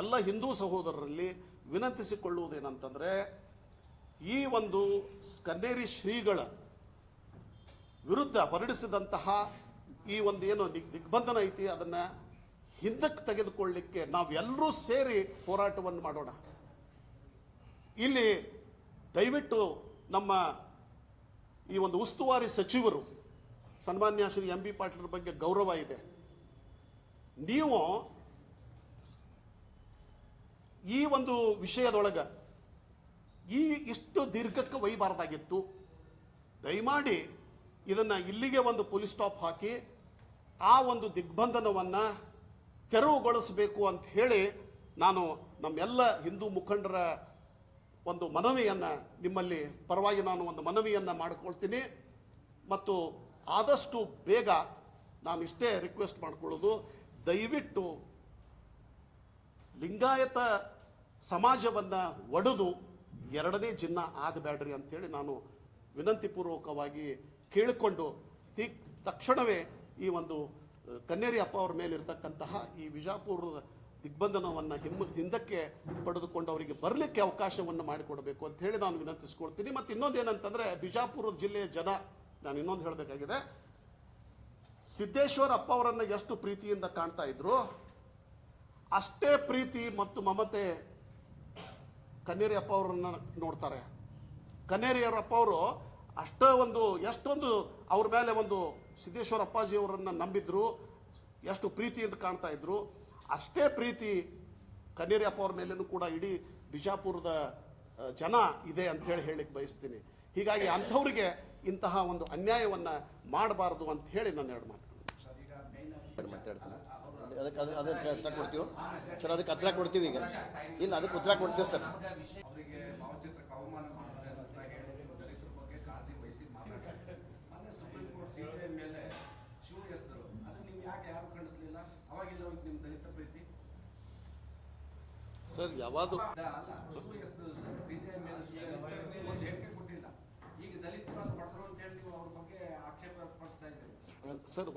ಎಲ್ಲ ಹಿಂದೂ ಸಹೋದರರಲ್ಲಿ ವಿನಂತಿಸಿಕೊಳ್ಳುವುದೇನಂತಂದರೆ ಈ ಒಂದು ಕನ್ನೇರಿ ಶ್ರೀಗಳ ವಿರುದ್ಧ ಹೊರಡಿಸಿದಂತಹ ಈ ಒಂದು ಏನು ದಿಗ್ಬಂಧನ ಐತಿ ಅದನ್ನು ಹಿಂದಕ್ಕೆ ತೆಗೆದುಕೊಳ್ಳಲಿಕ್ಕೆ ನಾವೆಲ್ಲರೂ ಸೇರಿ ಹೋರಾಟವನ್ನು ಮಾಡೋಣ. ಇಲ್ಲಿ ದಯವಿಟ್ಟು ನಮ್ಮ ಈ ಒಂದು ಉಸ್ತುವಾರಿ ಸಚಿವರು ಸನ್ಮಾನ್ಯ ಶ್ರೀ ಎಂ ಬಿ ಪಾಟೀಲ್ ಬಗ್ಗೆ ಗೌರವ ಇದೆ. ನೀವು ಈ ಒಂದು ವಿಷಯದೊಳಗೆ ಇಷ್ಟು ದೀರ್ಘಕ್ಕೆ ಒಯ್ಯಬಾರ್ದಾಗಿತ್ತು. ದಯಮಾಡಿ ಇದನ್ನು ಇಲ್ಲಿಗೆ ಒಂದು ಪೊಲೀಸ್ ಸ್ಟಾಪ್ ಹಾಕಿ ಆ ಒಂದು ದಿಗ್ಬಂಧನವನ್ನು ತೆರವುಗೊಳಿಸಬೇಕು ಅಂತ ಹೇಳಿ ನಾನು ನಮ್ಮೆಲ್ಲ ಹಿಂದೂ ಮುಖಂಡರ ಒಂದು ಮನವಿಯನ್ನು ನಿಮ್ಮಲ್ಲಿ ಪರವಾಗಿ ನಾನು ಒಂದು ಮನವಿಯನ್ನು ಮಾಡಿಕೊಳ್ತೀನಿ. ಮತ್ತು ಆದಷ್ಟು ಬೇಗ ನಾನು ಇಷ್ಟೇ ರಿಕ್ವೆಸ್ಟ್ ಮಾಡಿಕೊಳ್ಳೋದು, ದಯವಿಟ್ಟು ಲಿಂಗಾಯತ ಸಮಾಜವನ್ನು ಒಡೆದು ಎರಡನೇ ಜಿನ್ನ ಆಗಬೇಡ್ರಿ ಅಂಥೇಳಿ ನಾನು ವಿನಂತಿಪೂರ್ವಕವಾಗಿ ಕೇಳಿಕೊಂಡು ತಕ್ಷಣವೇ ಈ ಒಂದು ಕನ್ನೇರಿ ಅಪ್ಪ ಅವರ ಮೇಲಿರ್ತಕ್ಕಂತಹ ಈ ವಿಜಾಪುರದ ದಿಗ್ಬಂಧನವನ್ನು ಹಿಂದಕ್ಕೆ ಪಡೆದುಕೊಂಡು ಅವರಿಗೆ ಬರಲಿಕ್ಕೆ ಅವಕಾಶವನ್ನು ಮಾಡಿಕೊಡಬೇಕು ಅಂತ ಹೇಳಿ ನಾನು ವಿನಂತಿಸ್ಕೊಳ್ತೀನಿ. ಮತ್ತು ಇನ್ನೊಂದೇನಂತಂದರೆ ಬಿಜಾಪುರ ಜಿಲ್ಲೆಯ ಜನ, ನಾನು ಇನ್ನೊಂದು ಹೇಳಬೇಕಾಗಿದೆ, ಸಿದ್ದೇಶ್ವರ ಅಪ್ಪ ಅವರನ್ನು ಎಷ್ಟು ಪ್ರೀತಿಯಿಂದ ಕಾಣ್ತಾ ಇದ್ರು ಅಷ್ಟೇ ಪ್ರೀತಿ ಮತ್ತು ಮಮತೆ ಕನ್ನೇರಿ ಅಪ್ಪ ಅವರನ್ನು ನೋಡ್ತಾರೆ. ಕನ್ನೇರಿಯವರ ಅಪ್ಪ ಅವರು ಎಷ್ಟೊಂದು ಅವ್ರ ಮೇಲೆ ಒಂದು ಸಿದ್ದೇಶ್ವರ ಅಪ್ಪಾಜಿಯವರನ್ನು ನಂಬಿದ್ರು, ಎಷ್ಟು ಪ್ರೀತಿಯಿಂದ ಕಾಣ್ತಾ ಇದ್ರು, ಅಷ್ಟೇ ಪ್ರೀತಿ ಕನ್ನೇರಿ ಅಪ್ಪ ಅವ್ರ ಮೇಲೇನೂ ಕೂಡ ಇಡೀ ಬಿಜಾಪುರದ ಜನ ಇದೆ ಅಂಥೇಳಿ ಹೇಳಲಿಕ್ಕೆ ಬಯಸ್ತೀನಿ. ಹೀಗಾಗಿ ಅಂಥವ್ರಿಗೆ ಇಂತಹ ಒಂದು ಅನ್ಯಾಯವನ್ನು ಮಾಡಬಾರ್ದು ಅಂತ ಹೇಳಿ ನಾನು ಎರಡು ಮಾತುಗಳು ಮಾತಾಡ್ತೀನಿ. ಅದಕ್ಕೆ ಉತ್ತರ ಕೊಡ್ತೀವಿ ಸರ್, ಅದಕ್ಕೆ ಹತ್ರ ಕೊಡ್ತೀವಿ. ಈಗ ಇಲ್ಲ, ಅದಕ್ಕೆ ಉತ್ತರ ಕೊಡ್ತೀವಿ ಸರ್. ಅವರಿಗೆ ಭಾವಚಿತ್ರಕ್ಕೆ ಅವಮಾನ ಮಾಡ್ತಾರೆ ಅಂತ ಹೇಳಿ ದಲಿತರ ಬಗ್ಗೆ ಕಾಳಜಿ ವಹಿಸಿ ಮಾತಾಡ್ತಾರೆ. ಮೊನ್ನೆ ಸುಪ್ರೀಂ ಕೋರ್ಟ್ ಸಿಬಿಐ ಮೇಲೆ ಶಿವ ಎಸ್ದರು, ಅದು ನೀವು ಯಾರು ಖಂಡಿಸಲಿಲ್ಲ? ಅವಾಗಿಲ್ಲ ನಿಮ್ಮ ದಲಿತ ಪ್ರೀತಿ ಸರ್. ಯಾವುದು ಅಲ್ಲ, ಶಿವ ಎಸ್ದು ಸಿಬಿಐ ಮೇಲೆ ಒಂದು ಹೇಳಿಕೆ ಕೊಟ್ಟಿಲ್ಲ. ಈಗ ದಲಿತರನ್ನು ಹೊಡೆದ್ರು ಅಂತ ಹೇಳಿ ನೀವು ಅವ್ರ ಬಗ್ಗೆ ಆಕ್ಷೇಪ ಪಡಿಸ್ತಾ ಇದ್ದೀರಿ ಸರ್.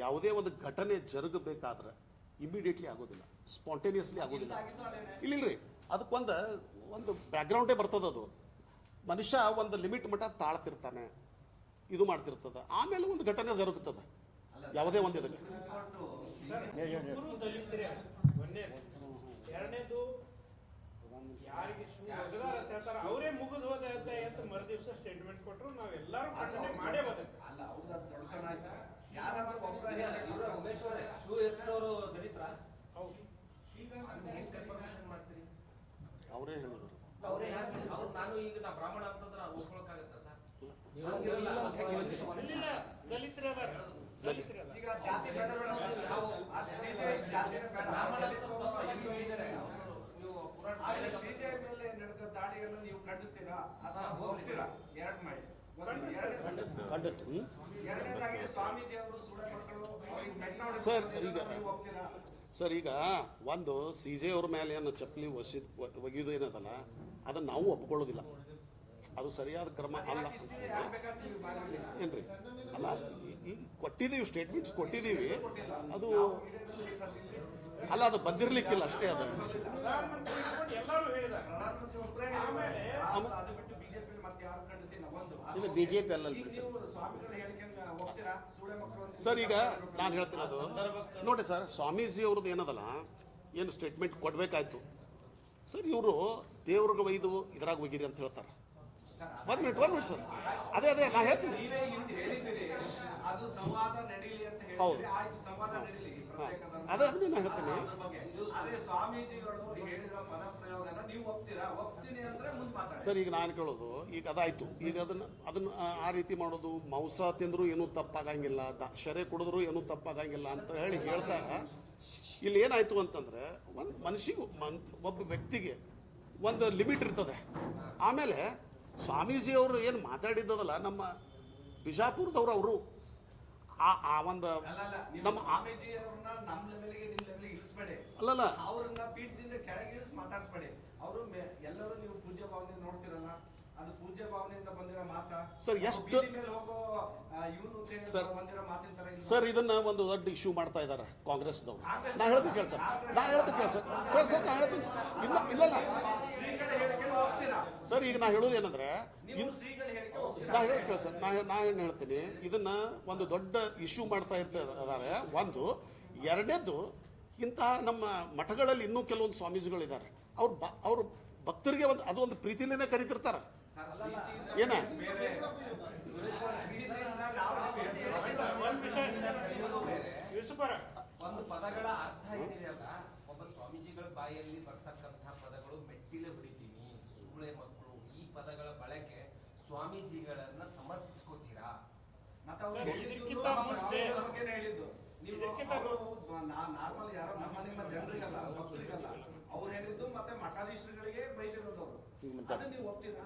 ಯಾವುದೇ ಒಂದು ಘಟನೆ ಜರುಗಬೇಕಾದ್ರೆ ಇಮಿಡಿಯೇಟ್ಲಿ ಆಗೋದಿಲ್ಲ, ಸ್ಪಾಂಟೇನಿಯಸ್ಲಿ ಆಗೋದಿಲ್ಲ. ಇಲ್ಲಿಲ್ರಿ, ಅದಕ್ಕೊಂದು ಬ್ಯಾಕ್ಗ್ರೌಂಡೇ ಬರ್ತದೆ. ಅದು ಮನುಷ್ಯ ಒಂದು ಲಿಮಿಟ್ ಮಟ್ಟ ತಾಳ್ತಿರ್ತಾನೆ, ಇದು ಮಾಡ್ತಿರ್ತದೆ, ಆಮೇಲೆ ಒಂದು ಘಟನೆ ಜರುಗುತ್ತದೆ ಯಾವುದೇ ಒಂದು ಇದಕ್ಕೆ. ಎರಡನೇದು ಯಾರಿಗೆ ಅವರೇ ಮುಗಿದು ಹೋದ ಅಂತ ಮರು ದಿವಸ ಸ್ಟೇಟ್ಮೆಂಟ್ ಕೊಟ್ಟರು, ನಾವೆಲ್ಲರೂ ಖಂಡನೆ ಮಾಡೇ ಬದಕ್ಕೆ. ಅಲ್ಲ, ಅವ್ರ ದೊಡ್ಡತನ ಆಯ್ತು. ಯಾರಾದ್ರೂ ಒಬ್ಬರು ಉಮೇಶ್ ಅವರೇ, ಶಿವ ಎಸ್ದವರು ದಲಿತರ ಹೌದು, ಈಗ ಹೆಂಗ್ ಕನ್ಫರ್ಮೇಷನ್ ಮಾಡ್ತೀರಿ? ಅವರೇ ಹೇಳಿದ್ರು. ಅವರೇ ಅವ್ರು ನಾನು ಈಗ ನಾ ಬ್ರಾಹ್ಮಣ ಅಂತಂದ್ರೆ ಒಪ್ಕೊಳಕ್ಕಾಗತ್ತಾ ಸರ್? ದಲಿತರ ಈಗ ಜಾತಿ ಬೇಡ ಬ್ರಾಹ್ಮಣ ಅಂತ ಸ್ಪಷ್ಟ ಹೇಳಿದ್ದಾರೆ ಅವರು. ನೀವು ಸಿಬಿಐ ಮೇಲೆ ನಡೆದ ದಾಳಿ ದಾಳಿಯನ್ನು ನೀವು ಖಂಡಿಸ್ತೀರಾ ಅಥವಾ ಹೋಗ್ತೀರಾ? ಎರಡು ಮಾಡಿ. ಖಂಡಿಸ್ತೀವಿ. ಎರಡನೇದಾಗಿ ಸ್ವಾಮೀಜಿ ಅವರು ಸುಳ್ಳು ಮಕ್ಕಳು ಅವ್ರಿಗೆ ಮೆಟ್ನೋಡಿ ಸರ್, ಈಗ ನೀವು ಹೋಗ್ತೀರಾ? ಸರ್, ಈಗ ಒಂದು ಸಿ ಜೆ ಅವ್ರ ಮೇಲೆ ಏನು ಚಪ್ಪಲಿ ಒಗೆಯೋದು ಏನದಲ್ಲ ಅದನ್ನು ನಾವು ಒಪ್ಕೊಳ್ಳೋದಿಲ್ಲ. ಅದು ಸರಿಯಾದ ಕ್ರಮ ಅಲ್ಲ. ಏನ್ರಿ ಅಲ್ಲ, ಈಗ ಕೊಟ್ಟಿದ್ದೀವಿ, ಸ್ಟೇಟ್ಮೆಂಟ್ಸ್ ಕೊಟ್ಟಿದ್ದೀವಿ. ಅದು ಅಲ್ಲ, ಅದು ಬಂದಿರಲಿಕ್ಕಿಲ್ಲ ಅಷ್ಟೇ. ಅದು ಪ್ರಧಾನಮಂತ್ರಿ ಇಟ್ಕೊಂಡು ಎಲ್ಲರೂ ಹೇಳಿದ್ದಾರೆ. ಪ್ರಧಾನಮಂತ್ರಿ ಒಬ್ಬರೇ ಆಮೇಲೆ ಅದು ಬಿಟ್ಟು ಬಿಜೆಪಿ ಮತ್ತೆ ಯಾರು ಖಂಡಿಸಿಲ್ಲ. ಒಂದು ಇದು ಬಿಜೆಪಿ ಅಲ್ಲ ಈಗ ನೀವು ಸ್ವಾಮಿಗಳ ಹೇಳಿಕೆ ಹೋಗ್ತೀರಾ? ಸುಳ್ಳು ಮಕ್ಕಳು ಅಂತ ಸರ್, ಈಗ ನಾನು ಹೇಳ್ತೀನಿ ಅದು ನೋಡಿ ಸರ್, ಸ್ವಾಮೀಜಿ ಅವ್ರದ್ದು ಏನದಲ್ಲ ಏನು ಸ್ಟೇಟ್ಮೆಂಟ್ ಕೊಡಬೇಕಾಯ್ತು ಸರ್. ಇವರು ದೇವ್ರಿಗೆ ಒಯ್ದು ಇದ್ರಾಗ ಒಗಿರಿ ಅಂತ ಹೇಳ್ತಾರೆ. ಒಂದು ಮಿನಿಟ್ ಸರ್, ಅದೇ ನಾ ಹೇಳ್ತೀನಿ. ನೀವೇ ಹೇಳಿದ್ದೀರಿ ಅದು ಸಂವಾದ ನಡೀಲಿ ಅಂತ ಹೌದು. ಹೇಳಿದ್ರೆ ಆಯ್ತು, ಸಂವಾದ ನಡೀಲಿ. ಅದನ್ನೇ ನಾನು ಹೇಳ್ತೀನಿ. ಅದೇ ಸ್ವಾಮೀಜಿಗಳು ಹೇಳಿದ ಪದ ಪ್ರಯೋಗನ ನೀವು ಒಪ್ತೀರಾ? ಒಪ್ತೀನಿ ಅಂದ್ರೆ ಮುಂದೆ ಮಾತಾಡಿ. ಸರ್, ಈಗ ನಾನು ಕೇಳೋದು ಈಗ ಅದಾಯ್ತು. ಈಗ ಅದನ್ನು ಆ ರೀತಿ ಮಾಡೋದು, ಮಾಂಸ ತಿಂದರೂ ಏನೂ ತಪ್ಪಾಗಂಗಿಲ್ಲ, ಶರೆ ಕುಡಿದ್ರು ಏನೂ ತಪ್ಪಾಗಂಗಿಲ್ಲ ಅಂತ ಹೇಳ್ದಾಗ ಇಲ್ಲಿ ಏನಾಯ್ತು ಅಂತಂದ್ರೆ, ಒಂದು ಮನುಷ್ಯಗೂ ಒಬ್ಬ ವ್ಯಕ್ತಿಗೆ ಒಂದು ಲಿಮಿಟ್ ಇರ್ತದೆ. ಆಮೇಲೆ ಸ್ವಾಮೀಜಿಯವರು ಏನು ಮಾತಾಡಿದ್ದದಲ್ಲ, ನಮ್ಮ ಬಿಜಾಪುರದವರು ಅವರು ಆ ಒಂದು ನಮ್ಮ ಸ್ವಾಮೀಜಿ ಅವ್ರನ್ನ ನಮ್ಮ ಲೆವೆಲ್ಗೆ ನಿಮ್ಮ ಲೆವೆಲ್ಗೆ ಇಳಿಸ್ಬೇಡಿ. ಅಲ್ಲಲ್ಲ, ಅವ್ರನ್ನ ಪೀಠದಿಂದ ಕೆಳಗೆ ಇಳಿಸಿ ಮಾತಾಡ್ಸ್ಬೇಡಿ. ಅವರು ಎಲ್ಲರೂ ನೀವು ಪೂಜ್ಯ ಭಾವನೆ ನೋಡ್ತಿರಲ್ಲ, ಅದು ಪೂಜ್ಯ ಭಾವನೆಯಿಂದ ಬಂದಿರೋ ಮಾತಾ ಸರ್. ಎಷ್ಟು ಮೇಲೆ ಹೋಗೋ ಇವನು ಬಂದಿರೋ ಮಾತಿನ ತರ ಇಲ್ಲ. ಸರ್, ಇದನ್ನ ಒಂದು ದೊಡ್ಡ ಇಶ್ಯೂ ಮಾಡ್ತಾ ಇದ್ದಾರೆ ಕಾಂಗ್ರೆಸ್ದವ್ರು. ನಾ ಹೇಳ್ತೀನಿ ಕೇಳಿ ಸರ್, ನಾ ಹೇಳ್ತೀನಿ. ಇಲ್ಲ ಶ್ರೀಗಳ ಹೇಳಿಕೆ ಹೋಗ್ತೀರಾ? ಸರ್, ಈಗ ನಾ ಹೇಳೋದು ಏನಂದ್ರೆ, ನೀವು ಶ್ರೀಗಳ ಹೇಳಿಕೆ ಹೋಗ್ತೀರಾ? ನಾ ಹೇಳೋದು ಕೇಳಿ ಸರ್, ನಾ ಏನು ಹೇಳ್ತೀನಿ, ಇದನ್ನ ಒಂದು ದೊಡ್ಡ ಇಶ್ಯೂ ಮಾಡ್ತಾ ಇರ್ತಾರೆ. ಒಂದು ಎರಡನೇದು, ಇಂತಹ ನಮ್ಮ ಮಠಗಳಲ್ಲಿ ಇನ್ನೂ ಕೆಲವೊಂದು ಸ್ವಾಮೀಜಿಗಳಿದ್ದಾರೆ. ಅವ್ರು ಭಕ್ತರಿಗೆ ಅದು ಒಂದು ಪ್ರೀತಿಲೇನೆ ಕರೀತಿರ್ತಾರೆ. ಏನ ಒಂದು ಪದಗಳ ಅರ್ಥ ಏನಿದೆ ಅಲ್ಲ, ಒಬ್ಬ ಸ್ವಾಮೀಜಿಗಳ ಬಾಯಲ್ಲಿ ಬರ್ತಕ್ಕಂತಹ ಪದಗಳು ಮೆಟ್ಟಿಲೆ ಹೊಡಿತೀನಿ, ಸೂಳೆ ಮಕ್ಕಳು, ಈ ಪದಗಳ ಬಳಕೆ ಸ್ವಾಮೀಜಿಗಳನ್ನ ಸಮರ್ಥಿಸ್ಕೋತೀರಾ? ಮತ್ತೆ ಅವ್ರು ಇದಕ್ಕಿಂತ ಮುಂಚೆ ಹೇಳಿದ್ದು ನೀವು ನಾರ್ಮಲ್ ಯಾರೋ ನಿಮ್ಮ ಜನರಿಗಲ್ಲ, ಭಕ್ತರಿಗಲ್ಲ ಅವ್ರು ಹೇಳಿದ್ದು, ಮತ್ತೆ ಮಠಾಧೀಶರುಗಳಿಗೆ ಬೈದಿರೋದು ಅವರು. ಅದು ನೀವು ಒಪ್ತೀರಾ?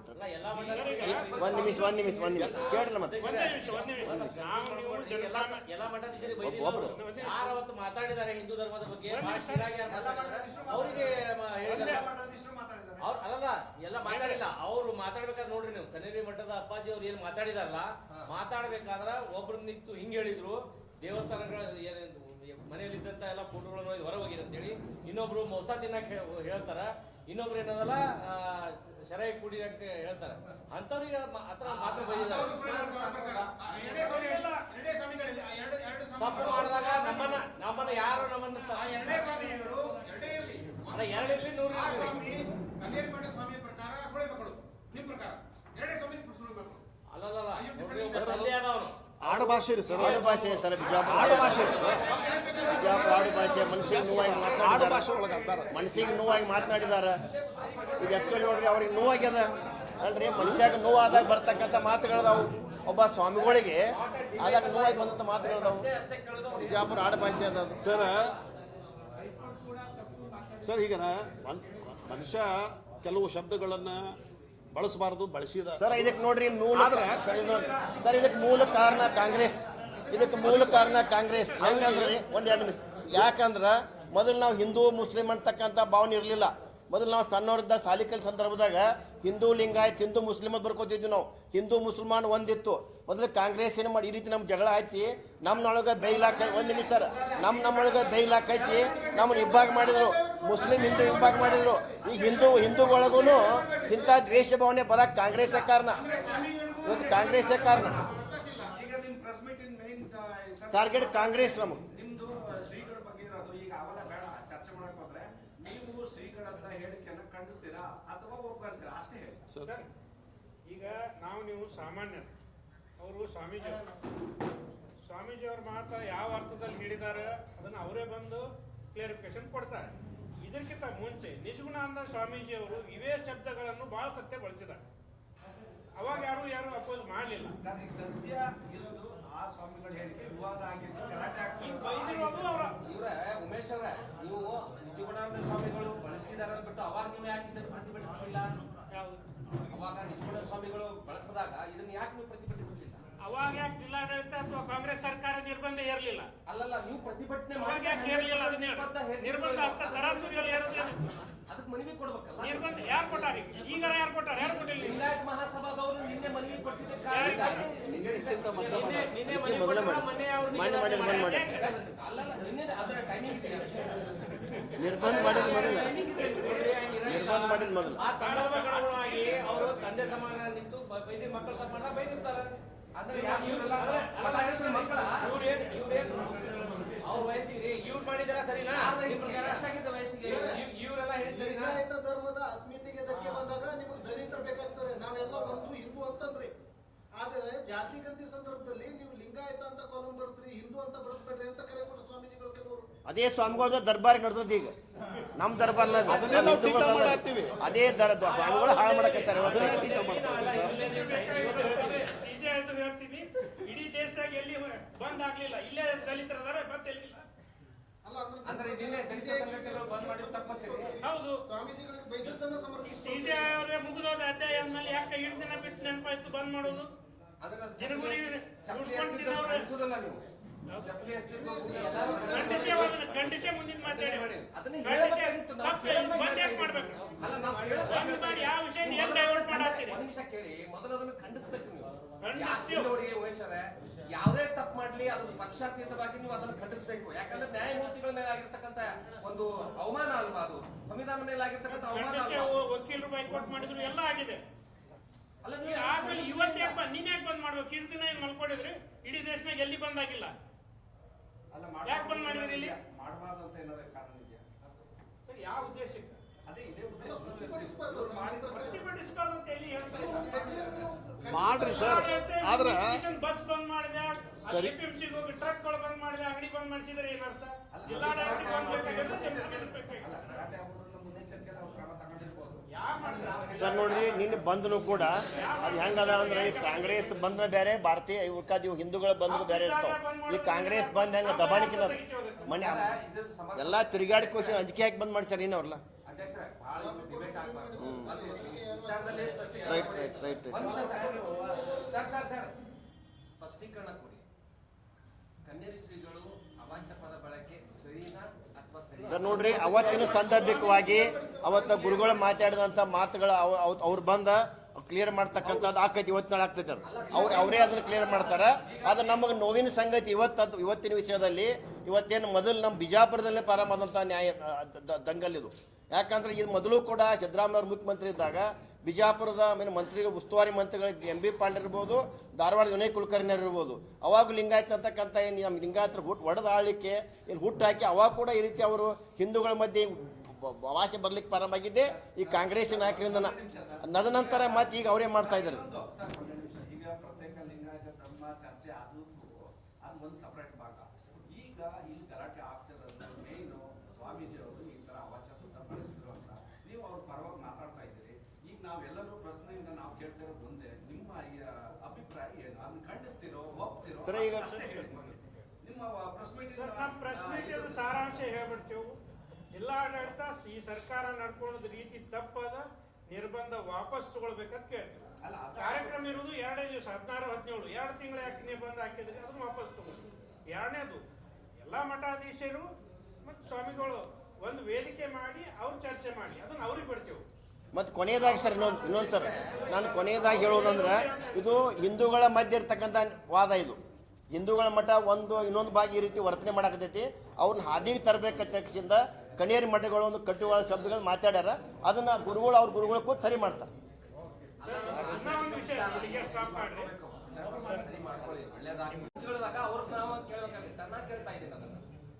ಒಂದ್ ನಿಮಿಷ ಕೇಳಲ್ಲ ಮತ್ತೆ. ಎಲ್ಲ ಮಠಾಧೀಶರಿಗೆ ಬೈದಿಲ್ಲ. ಯಾರು ಅವತ್ತು ಮಾತಾಡಿದ್ದಾರೆ ಹಿಂದೂ ಧರ್ಮದ ಬಗ್ಗೆ ಅವರಿಗೆ ಎಲ್ಲ ಮಠಾಧೀಶರು ಮಾತಾಡಿದ್ದಾರೆ. ಅವ್ರು ಅಲ್ಲಲ್ಲ, ಎಲ್ಲ ಮಾತಾಡಿಲ್ಲ. ಅವ್ರು ಮಾತಾಡ್ಬೇಕಾದ್ರೆ ನೋಡ್ರಿ ನೀವು, ಕನೇರಿ ಮಠದ ಅಪ್ಪಾಜಿ ಅವ್ರು ಏನ್ ಮಾತಾಡಿದಾರಲ್ಲ, ಮಾತಾಡ್ಬೇಕಾದ್ರ ಒಬ್ರು ನಿಂತು ಹಿಂಗ್ ಹೇಳಿದ್ರು, ದೇವಸ್ಥಾನಗಳ ಏನೇನು ಮನೆಯಲ್ಲಿದ್ದಂತ ಎಲ್ಲ ಫೋಟೋಗಳನ್ನು ಹೊರ ಹೋಗಿರ ಅಂತೇಳಿ. ಇನ್ನೊಬ್ರು ಮೋಸ ತಿನ್ನಕ್ ಹೇಳ್ತಾರ, ಇನ್ನೊಬ್ರು ಏನದಲ್ಲ ಶರಾಯಿ ಕುಡಿಯಕ್ ಹೇಳ್ತಾರ. ಅಂತವ್ರಿಗೆ ಹತ್ರ ಮಾತ್ರ ಬೈದಿದ್ದಾರೆ. ತಪ್ಪು ಮಾಡಿದಾಗ ನಮ್ಮನ್ನ ಯಾರು ನಮ್ಮನ್ನ ಅಲ್ಲ, ಎರಡಿರ್ಲಿ 100 ಅಲ್ಲಲ್ಲ, ತಂದೆ ಆದವನು ಆಡಭಾಷೆ ರೀ ಸರ್. ಆಡುಭಾಷೆ ಸರ್, ಬಿಜಾಪುರ ಆಡುಭಾಷೆ ಆಡುಭಾಷೆ ಮನುಷ್ಯಗೆ ನೋವಾಗಿ ಆಡುಭಾಷೆ ಒಳಗೆ ಅಂತಾರೆ. ಮನುಷ್ಯಗೆ ನೋವಾಗಿ ಮಾತನಾಡಿದಾರ. ಈಗ ಆಕ್ಚುಲಿ ನೋಡ್ರಿ, ಅವ್ರಿಗೆ ನೋವಾಗ್ಯದ ಅಲ್ರಿ, ಮನುಷ್ಯಾಗ ನೋವಾದಾಗ ಬರ್ತಕ್ಕಂಥ ಮಾತುಗಳದಾವು. ಒಬ್ಬ ಸ್ವಾಮಿಗಳಿಗೆ ಆದಾಗ ನೋವಾಗಿ ಬಂದಂಥ ಮಾತುಗಳದಾವು. ಬಿಜಾಪುರ ಆಡುಭಾಷೆ ಅದ ಸರ್. ಈಗ ಮನುಷ್ಯ ಕೆಲವು ಶಬ್ದಗಳನ್ನ ಬಳಸಬಾರದು, ಬಳಸಿದ ಸರ್. ಇದಕ್ಕೆ ನೋಡ್ರಿ ಸರ್, ಇದಕ್ಕೆ ಮೂಲ ಕಾರಣ ಕಾಂಗ್ರೆಸ್. ಹೆಂಗಂದ್ರೆ ಒಂದೆರಡು ನಿಮಿಷ. ಯಾಕಂದ್ರೆ ಮೊದಲು ನಾವು ಹಿಂದೂ ಮುಸ್ಲಿಂ ಅಂತಕ್ಕಂಥ ಭಾವನೆ ಇರಲಿಲ್ಲ. ಮೊದಲು ನಾವು ಸಣ್ಣವರಿದ್ದ ಸಾಲಿಕಲ್ ಸಂದರ್ಭದಾಗ ಹಿಂದೂ ಲಿಂಗಾಯತ್, ಹಿಂದೂ ಮುಸ್ಲಿಂ ಅಂತ ಬರ್ಕೋತಿದ್ವಿ ನಾವು. ಹಿಂದೂ ಮುಸಲ್ಮಾನ್ ಒಂದಿತ್ತು. ಮೊದಲು ಕಾಂಗ್ರೆಸ್ ಏನು ಮಾಡಿ ಈ ರೀತಿ ನಮ್ಮ ಜಗಳ ಹಚ್ಚಿ ನಮ್ಮನೊಳಗೆ ಬೈಲಾಕ ಒಂದು ನಿಮಿಷ ಸರ್, ನಮ್ಮೊಳಗೆ ಬೈಲಾಕ ಹಚ್ಚಿ ನಮ್ಮನ್ನು ಇಬ್ಬಾಗ ಮಾಡಿದ್ರು. ಮುಸ್ಲಿಂ ಹಿಂದೂ ಇಬ್ಬಾಗ ಮಾಡಿದ್ರು. ಈ ಹಿಂದೂಗಳಿಗೂ ಇಂಥ ದ್ವೇಷ ಭಾವನೆ ಬರಕ್ಕೆ ಕಾಂಗ್ರೆಸ್ಸೇ ಕಾರಣ. ಇವತ್ತು ಕಾಂಗ್ರೆಸ್ಸೇ ಕಾರಣ. ಈಗ ನಿಮ್ಮ ಪ್ರೆಸ್ ಮೀಟಿನ ಮೇನ್ ಟಾರ್ಗೆಟ್ ಕಾಂಗ್ರೆಸ್. ನಮಗೆ ನಿಮ್ದು ಶ್ರೀಗಳ ಬಗ್ಗೆ ಇರೋದು. ಈಗ ಅವೆಲ್ಲ ಬೇಡ ಚರ್ಚೆ ಮಾಡಕ್ ಹೋದ್ರೆ, ನೀವು ಶ್ರೀಗಳಂತ ಹೇಳಿಕೆಯನ್ನ ಖಂಡಿಸ್ತೀರಾ ಅಥವಾ ಒಪ್ಕೊಂತೀರಾ ಅಷ್ಟೇ ಹೇಳಿ ಸರ್. ಈಗ ನೀವು ಸಾಮಾನ್ಯರು, ಅವರು ಸ್ವಾಮೀಜಿಯವ್ರ ಮಾತ್ರ ಯಾವ ಅರ್ಥದಲ್ಲಿ ಹೇಳಿದ್ದಾರೆ ಅದನ್ನ ಅವರೇ ಬಂದು ಕ್ಲಿಯರಿಫಿಕೇಶನ್ ಕೊಡ್ತಾರೆ. ಇದಕ್ಕಿಂತ ಮುಂಚೆ ನಿಜಗುಣಾನಂದ ಸ್ವಾಮೀಜಿಯವರು ಇವೇ ಶಬ್ದಗಳನ್ನು ಬಹಳ ಸತ್ಯ ಬಳಸಿದ್ದಾರೆ. ಅವಾಗ ಯಾರು ಅಪೋಸ್ ಮಾಡಲಿಲ್ಲ. ಸರ್, ಈಗ ಸದ್ಯ ಇರೋದು ಆ ಸ್ವಾಮಿಗಳ ಹೇಳಿಕೆ ವಿವಾದ ಆಗಿದ್ದು, ಗಲಾಟೆ ಇವ್ರ ಉಮೇಶ್ ಅವರ, ನೀವು ನಿಜಗುಣಾನಂದ ಸ್ವಾಮಿಗಳು ಬಳಸಿದಾರ ಅಂದ್ಬಿಟ್ಟು ಅವಾಗ ನೀವು ಯಾಕೆ ಇದನ್ನು ಪ್ರತಿಭಟಿಸಲಿಲ್ಲ? ಅವಾಗ ನಿಜಗುಣ ಸ್ವಾಮಿಗಳು ಬಳಸಿದಾಗ ಇದನ್ನ ಯಾಕೆ ನೀವು ಪ್ರತಿಭಟಿಸಲಿಲ್ಲ? ಅವಾಗ ಯಾಕೆ ಜಿಲ್ಲಾಡಳಿತ ಅಥವಾ ಕಾಂಗ್ರೆಸ್ ಸರ್ಕಾರ ನಿರ್ಬಂಧ ಹೇರಲಿಲ್ಲ? ಅಲ್ಲಲ್ಲ, ನೀವು ಪ್ರತಿಭಟನೆ ಅವಾಗ ಯಾಕೆ ಹೇರಲಿಲ್ಲ? ಅದನ್ನ ಹೇಳಿ. ನಿರ್ಬಂಧ ತರಾತುರಿಯಲ್ಲಿ ಹೇರೋದು ಏನಕ್ಕೆ? ಅದಕ್ಕೆ ಮನವಿ ಕೊಡ್ಬೇಕಲ್ಲ. ನಿರ್ಬಂಧ ಯಾರು ಕೊಟ್ಟಾರ? ಈಗ ಯಾರು ಕೊಟ್ಟಾರ? ಯಾರು ಕೊಟ್ಟಿಲ್ಲ? ಲಿಂಗಾಯತ್ ಮಹಾಸಭಾದವರು ನಿನ್ನೆ ಮನವಿ ಕೊಟ್ಟಿದ್ದಕ್ಕೆ ನಿನ್ನೆ ಅದಕ್ಕೆ ಮೊದಲೇ ಮಾಡಿ. ಮಾನ್ಯ ಮಾಡಿ ಬಂದ್ ಮಾಡಿ. ಅಲ್ಲಲ್ಲ, ನಿನ್ನೆ ಅದರ ಟೈಮಿಂಗ್ ಇದೆ. ನಿರ್ಬಂಧ ಮಾಡಿದ ಮೊದಲ ನಿರ್ಬಂಧ ಮಾಡಿದ ಮೊದಲು ಆ ಸಂದರ್ಭಗಳಾಗಿ ಅವರು ತಂದೆ ಸಮಾನ ನಿಂತು ಬೈದಿ ಮಕ್ಕಳ ತಪ್ಪ ಬೈದಿರ್ತಾರೆ. ಅಂದ್ರೆ ಯಾರು ಇವರೆಲ್ಲ ಮಕ್ಕಳ ಅವ್ರ ವಯಸ್ಸಿಗೆ ಇವ್ರು ಮಾಡಿದಾರ ಸರಿನಾ? ಎಷ್ಟಾಗಿದ್ದ ವಯಸ್ಸಿಗೆ? ಇವರೆಲ್ಲ ಹೇಳಿದ್ರಿ ಲಿಂಗಾಯತ ಧರ್ಮದ ಅಸ್ಮಿತೆಗೆ ಧಕ್ಕೆ ಬಂದಾಗ ನಿಮಗೆ ದಲಿತರು ಬೇಕಾಗ್ತಾರೆ. ನಾವೆಲ್ಲ ಒಂದು ಹಿಂದೂ ಅಂತಂದ್ರಿ. ಆದರೆ ಜಾತಿಗಂತಿ ಸಂದರ್ಭದಲ್ಲಿ ನೀವು ಲಿಂಗಾಯತ ಅಂತ ಕಾಲಂ ಬರ್ಸ್ರಿ, ಹಿಂದೂ ಅಂತ ಬರೆಸ್ಬೇಡ್ರಿ ಅಂತ ಕರೆ ಕೊಟ್ಟು ಸ್ವಾಮೀಜಿಗಳು ಕೆಲವರು. ಅದೇ ಸ್ವಾಮಿಗಳ ದರ್ಬಾರ್ ನಡೆದದ ಈಗ. ನಮ್ಮ ದರ್ಬಾರ್ ಅಲ್ಲ ಅದು. ಅದನ್ನೇ ನಾವು ಟೀಕಾ ಮಾಡತ್ತೀವಿ. ಅದೇ ಸ್ವಾಮಿಗಳು ಹಾಳು ಮಾಡಕತ್ತಾರೆ. ಟೀಕಾ ಮಾಡ್ತಾರೆ ಸರ್. ಸಿಜೆ ಅಂತ ಹೇಳ್ತೀನಿ, ಇಡೀ ದೇಶದಾಗ ಎಲ್ಲಿ ಬಂದ್ ಆಗ್ಲಿಲ್ಲ, ಇಲ್ಲೇ ದಲಿತರದಾರ ಬಂದ್ ಎಲ್ಲಿಲ್ಲ. ಅಲ್ಲ ಅಂದ್ರೆ ನಿನ್ನೆ ದಲಿತ ಸಂಘಟನೆಗಳು ಬಂದ್ ಮಾಡಿದ ತಪ್ಪತ್ತೀರಿ? ಹೌದು, ಸ್ವಾಮೀಜಿಗಳಿಗೆ ಬೈದದ್ದನ್ನ ಸಮರ್ಥಿಸಿ ಸಿಜೆ ಅವರೇ ಮುಗಿದೋದ ಅಧ್ಯಾಯ ಅಂದ್ಮೇಲೆ ಯಾಕೆ 8 ದಿನ ಬಿಟ್ಟು ನೆನಪಾಯ್ತು ಬಂದ್ ಮಾಡೋದು? ಅದನ್ನ ಜನಗೂಲಿ ಚಪ್ಪಲಿ ಉಳ್ಕೊಂಡ್ ಎಸ್ದಿದ್ದು ತಿನ್ನೋರು. ಕಳಿಸೋದಲ್ಲ ನೀವು. ಚಪ್ಪಲಿ ಎಸ್ದಿದ್ದು ಖಂಡಿಸಿ ಮುಂದಿನ ಮಾತಾಡಿ. ಅದನ್ನ ಹೇಳ್ಬೇಕಾಗಿತ್ತು. ನಾವು ಕೇಳೋದನ್ನ ಬಂದ್ ಯಾಕೆ ಮಾಡ್ಬೇಕು? ಅಲ್ಲ, ನಾವು ಬಂದ್ ಮಾಡಿ ಯಾವ ವಿಷಯ ಏನ್ ಡೈವರ್ಟ್ ಮಾಡಾಕ್ತೀರಿ? ಒಂದ್ ನಿಮಿಷ ಕೇಳಿ, ಮೊದಲು ಅದನ್ನ ಖಂಡಿಸ್ಬೇಕು ನೀವು. ಖಂಡಿಸಿ. ಯಾಕೆ ಉಮೇಶರೇ, ಯಾವುದೇ ತಪ್ಪು ಮಾಡ್ಲಿ ಅದು ಪಕ್ಷಾತೀತವಾಗಿ ನೀವು ಅದನ್ನು ಖಂಡಿಸಬೇಕು. ಯಾಕಂದ್ರೆ ನ್ಯಾಯಮೂರ್ತಿಗಳ ಮೇಲೆ ಆಗಿರ್ತಕ್ಕಂಥ ಒಂದು ಅವಮಾನ ಅಲ್ವಾ ಅದು? ಸಂವಿಧಾನ ಮೇಲೆ ಆಗಿರ್ತಕ್ಕಂಥ ಅವಮಾನ ಖಂಡಿಸಿ ಅಲ್ವಾ? ವಕೀಲರು ಬೈಕೋಟ್ ಮಾಡಿದ್ರು, ಎಲ್ಲ ಆಗಿದೆ. ಅಲ್ಲ, ನೀವು ಆದ್ಮೇಲೆ ಇವತ್ತು ಯಾಕೆ ಬಂದ್, ನೀನ್ ಯಾಕೆ ಬಂದ್ ಮಾಡ್ಬೇಕು? ಇಷ್ಟು ದಿನ ಏನ್ ಮಲ್ಕೊಂಡಿದ್ರಿ? ಇಡೀ ದೇಶನಾಗ ಎಲ್ಲಿ ಬಂದಾಗಿಲ್ಲ. ಯಾಕೆ ಬಂದ್ ಮಾಡಿದ್ರಿ ಇಲ್ಲಿ? ಮಾಡಬಾರ್ದು ಅಂತ ಏನಾದ್ರು ಕಾರಣ ಇದೆಯಾ? ಸರ್, ಯಾವ ಉದ್ದೇಶಕ್ಕೆ? ಅದೇ ಇದೇ ಉದ್ದೇಶ. ಪ್ರತಿಭಟಿಸಬಾರ್ದು. ಪ್ರತಿಭಟಿಸಬಾರ್ದು ಅಂತ ಎಲ್ಲಿ ಹೇಳ್ತಾರೆ? ಮಾಡ್ರಿ ಸರ್. ಆದ್ರ ಬಸ್ ಬಂದ್ ಮಾಡಿದೆ, ಸರಿ. APMC ಹೋಗಿ ಟ್ರಕ್ ಗಳು ಬಂದ್ ಮಾಡಿದೆ, ಅಂಗಡಿ ಬಂದ್ ಮಾಡಿಸಿದ್ರೆ ಏನರ್ಥ? ಜಿಲ್ಲಾಡಳಿತ ಬಂದ್ ಬೇಕಾಗಿರೋದು ಜನರಿಗೆ ಬೇಕಾಗಿಲ್ಲ. ಗಲಾಟೆ ಆಗೋದ್ರಿಂದ ಮುನ್ನೆಚ್ಚರಿಕೆ ನಾವು ಕ್ರಮ ತಗೊಂಡಿರ್ಬೋದು. ಯಾಕೆ ಮಾಡಿದ್ರೆ ಸರ್ ನೋಡ್ರಿ, ನಿನ್ನೆ ಬಂದ್ನು ಕೂಡ ಅದು ಹೆಂಗದ ಅಂದ್ರೆ ಈ ಕಾಂಗ್ರೆಸ್ ಬಂದ್ರೆ ಬೇರೆ, ಭಾರತೀಯ ಇವು ಹಿಂದೂಗಳ ಬಂದ್ರು ಬೇರೆ ಇರ್ತಾವ. ಈ ಕಾಂಗ್ರೆಸ್ ಬಂದ್ ಹೆಂಗ ದಬಾಣಿಕೆ ಮನೆ ಇದು ಸಮರ್ಥ ಎಲ್ಲಾ ತಿರುಗಾಡಿ ಕೋಶ ಅಂಜಿಕೆ ಹಾಕಿ ಬಂದ್ ಮಾಡ್ಸ್ಯಾರ ಇನ್ನವ್ರಲ್ಲ. ಅಧ್ಯಕ್ಷರೇ, ಬಹಳ ಡಿಬೇಟ್ ಆಗ್ಬಾರ್ದು. ವಿಚಾರದಲ್ಲಿ ಸ್ಪಷ್ಟೀಕರಣ ರೈಟ್ ಕೊಡಿ. ರೈಟ್ ರೈಟ್ ಒಂದ್ ನಿಮಿಷ ಸರ್, ಸ್ಪಷ್ಟೀಕರಣ ಕೊಡಿ. ಕನ್ನೇರಿ ಶ್ರೀಗಳು ಅವಾಚ್ಯ ಪದ ಬಳಕೆ ಸರಿನಾ ಅಥವಾ ಸರಿ? ಸರ್ ನೋಡ್ರಿ, ಅವತ್ತಿನ ಸಂದರ್ಭಿಕವಾಗಿ ಅವತ್ತ ಗುರುಗಳು ಮಾತಾಡಿದಂತ ಮಾತುಗಳ ಅವ್ರು ಬಂದ ಕ್ಲಿಯರ್ ಮಾಡ್ತಕ್ಕಂಥದ್ದು ಆಕೈತಿ. ಇವತ್ತಿನ ಆಗ್ತೈತೆ ಅದು ಅವರೇ ಅದನ್ನ ಕ್ಲಿಯರ್ ಮಾಡ್ತಾರ. ಅದು ನಮಗೆ ನೋವಿನ ಸಂಗತಿ ಇವತ್ತಿನ ವಿಷಯದಲ್ಲಿ ಇವತ್ತೇನು ಮೊದಲು ನಮ್ಮ ಬಿಜಾಪುರದಲ್ಲೇ ಪ್ರಾರಂಭ ಆದಂಥ ನ್ಯಾಯ ದಂಗಲ್ ಇದು. ಯಾಕಂದ್ರೆ ಇದು ಮೊದಲು ಕೂಡ ಸಿದ್ದರಾಮಯ್ಯ ಅವರು ಮುಖ್ಯಮಂತ್ರಿ ಇದ್ದಾಗ ಬಿಜಾಪುರದ ಮಂತ್ರಿಗಳು, ಉಸ್ತುವಾರಿ ಮಂತ್ರಿಗಳು MB ಪಾಂಡೆ ಇರ್ಬೋದು, ಧಾರವಾಡ ವಿನಯ್ ಕುಲಕರ್ಣಿ ಇರ್ಬೋದು, ಅವಾಗ ಲಿಂಗಾಯತ ಅಂತಕ್ಕಂಥ ಏನು ನಮ್ಮ ಲಿಂಗಾಯತರ ಒಡೆದು ಆಳ್ಲಿಕ್ಕೆ ಏನು ಹುಟ್ಟಾಕಿ ಅವಾಗ ಕೂಡ ಈ ರೀತಿ ಅವರು ಹಿಂದೂಗಳ ಮಧ್ಯೆ ಭಾಷೆ ಬರ್ಲಿಕ್ಕೆ ಪ್ರಾರಂಭ ಆಗಿದ್ದೆ ಈ ಕಾಂಗ್ರೆಸ್ ನಾಯಕರಿಂದ. ಅದನಂತರ ಮತ್ತೆ ಈಗ ಅವರೇ ಮಾಡ್ತಾ ಇದ್ದಾರೆ. ಸರ್, ಒಂದು ನಿಮಿಷ. ಈಗ ಪ್ರತ್ಯೇಕ ಲಿಂಗಾಯತ ಧರ್ಮ ಚರ್ಚೆ ಆದ್ರೂ ಅದು ಒಂದು ಸಪರೇಟ್ ಭಾಗ. ಈಗ ಇಲ್ಲಿ ಗಲಾಟೆ ಆಗ್ತಿರೋದು ಮೇಯ್ನು ಸ್ವಾಮೀಜಿ ಅವರು ಈ ತರ ಅವಾಚ್ಯ ಸುತ್ತ ಬಳಸಿದ್ರು ಅಂತ ನೀವು ಅವ್ರ ಪರವಾಗಿ ಮಾತಾಡ್ತಾ ಇದ್ದೀರಿ. ಈಗ ನಾವೆಲ್ಲರೂ ಪ್ರಶ್ನೆಯಿಂದ ನಾವು ಕೇಳ್ತಿರೋದು ಒಂದೇ, ನಿಮ್ಮ ಈ ಅಭಿಪ್ರಾಯ ಏನು? ಅದನ್ನ ಖಂಡಿಸ್ತಿರೋ, ಒಪ್ತಿರೋ? ಸರ್, ಈಗ ಅಷ್ಟೇ ಹೇಳಿ ಮೊದಲು. ನಿಮ್ಮ ಪ್ರೆಸ್ ಮೀಟ್ ನಮ್ಮ ಪ್ರೆಸ್ ಮೀಟ್ ಸಾರಾಂಶ ಹೇಳ್ಬಿಡ್ತೇವೆ. ಜಿಲ್ಲಾಡಳಿತ ಈ ಸರ್ಕಾರ ನಡ್ಕೊಳ್ಳೋದು ರೀತಿ ತಪ್ಪದ, ನಿರ್ಬಂಧ ವಾಪಸ್ ತಗೊಳ್ಬೇಕಂತ ಕೇಳ್ತೀವಿ. ಕಾರ್ಯಕ್ರಮ ಇರುವುದು 2 ದಿವಸ, 16, 17, 2 ತಿಂಗಳ ಯಾಕೆ ನಿರ್ಬಂಧ ಹಾಕಿದ್ರಿ? ಅದನ್ನ ವಾಪಸ್ ತಗೊಳ್ಳಿ. 2ನೇದು, ಎಲ್ಲಾ ಮಠಾಧೀಶರು ಮತ್ತು ಸ್ವಾಮಿಗಳು ಒಂದು ವೇದಿಕೆ ಮಾಡಿ ಅವ್ರು ಚರ್ಚೆ ಮಾಡಿ ಅದನ್ನ ಅವ್ರಿಗೆ ಬಿಡ್ತೇವೆ. ಮತ್ತು ಕೊನೆಯದಾಗಿ ಸರ್ ಇನ್ನೊಂದು ಸರ್, ನಾನು ಕೊನೆಯದಾಗಿ ಹೇಳೋದಂದ್ರೆ ಇದು ಹಿಂದೂಗಳ ಮಧ್ಯೆ ಇರ್ತಕ್ಕಂಥ ವಾದ. ಇದು ಹಿಂದೂಗಳ ಮಠ ಇನ್ನೊಂದು ಭಾಗ ಈ ರೀತಿ ವರ್ತನೆ ಮಾಡಕತ್ತೈತಿ. ಅವ್ರನ್ನ ಹಾದಿಗೆ ತರಬೇಕಂತ ಕನೇರಿ ಮಠಗಳು ಒಂದು ಕಟ್ಟುವಾದ ಶಬ್ದಗಳು ಮಾತಾಡ್ಯಾರ. ಅದನ್ನ ಅವ್ರ ಗುರುಗಳು ಕೂತ್ ಸರಿ ಮಾಡ್ತಾರೆ. ಒಂದು ವಿಷಯ ಇಲ್ಲಿಗೆ ಸ್ಟಾಪ್ ಮಾಡ್ರಿ. ಸರಿ ಮಾಡ್ಕೊಳ್ಳಿ, ಒಳ್ಳೇದಾಗಿ ಕೇಳಿದಾಗ ಅವ್ರನ್ನ ನಾವು ಕೇಳಬೇಕಾಗುತ್ತೆ. ನಾನು ಕೇಳ್ತಾ ಇದ್ದೀನಿ ಅದನ್ನ.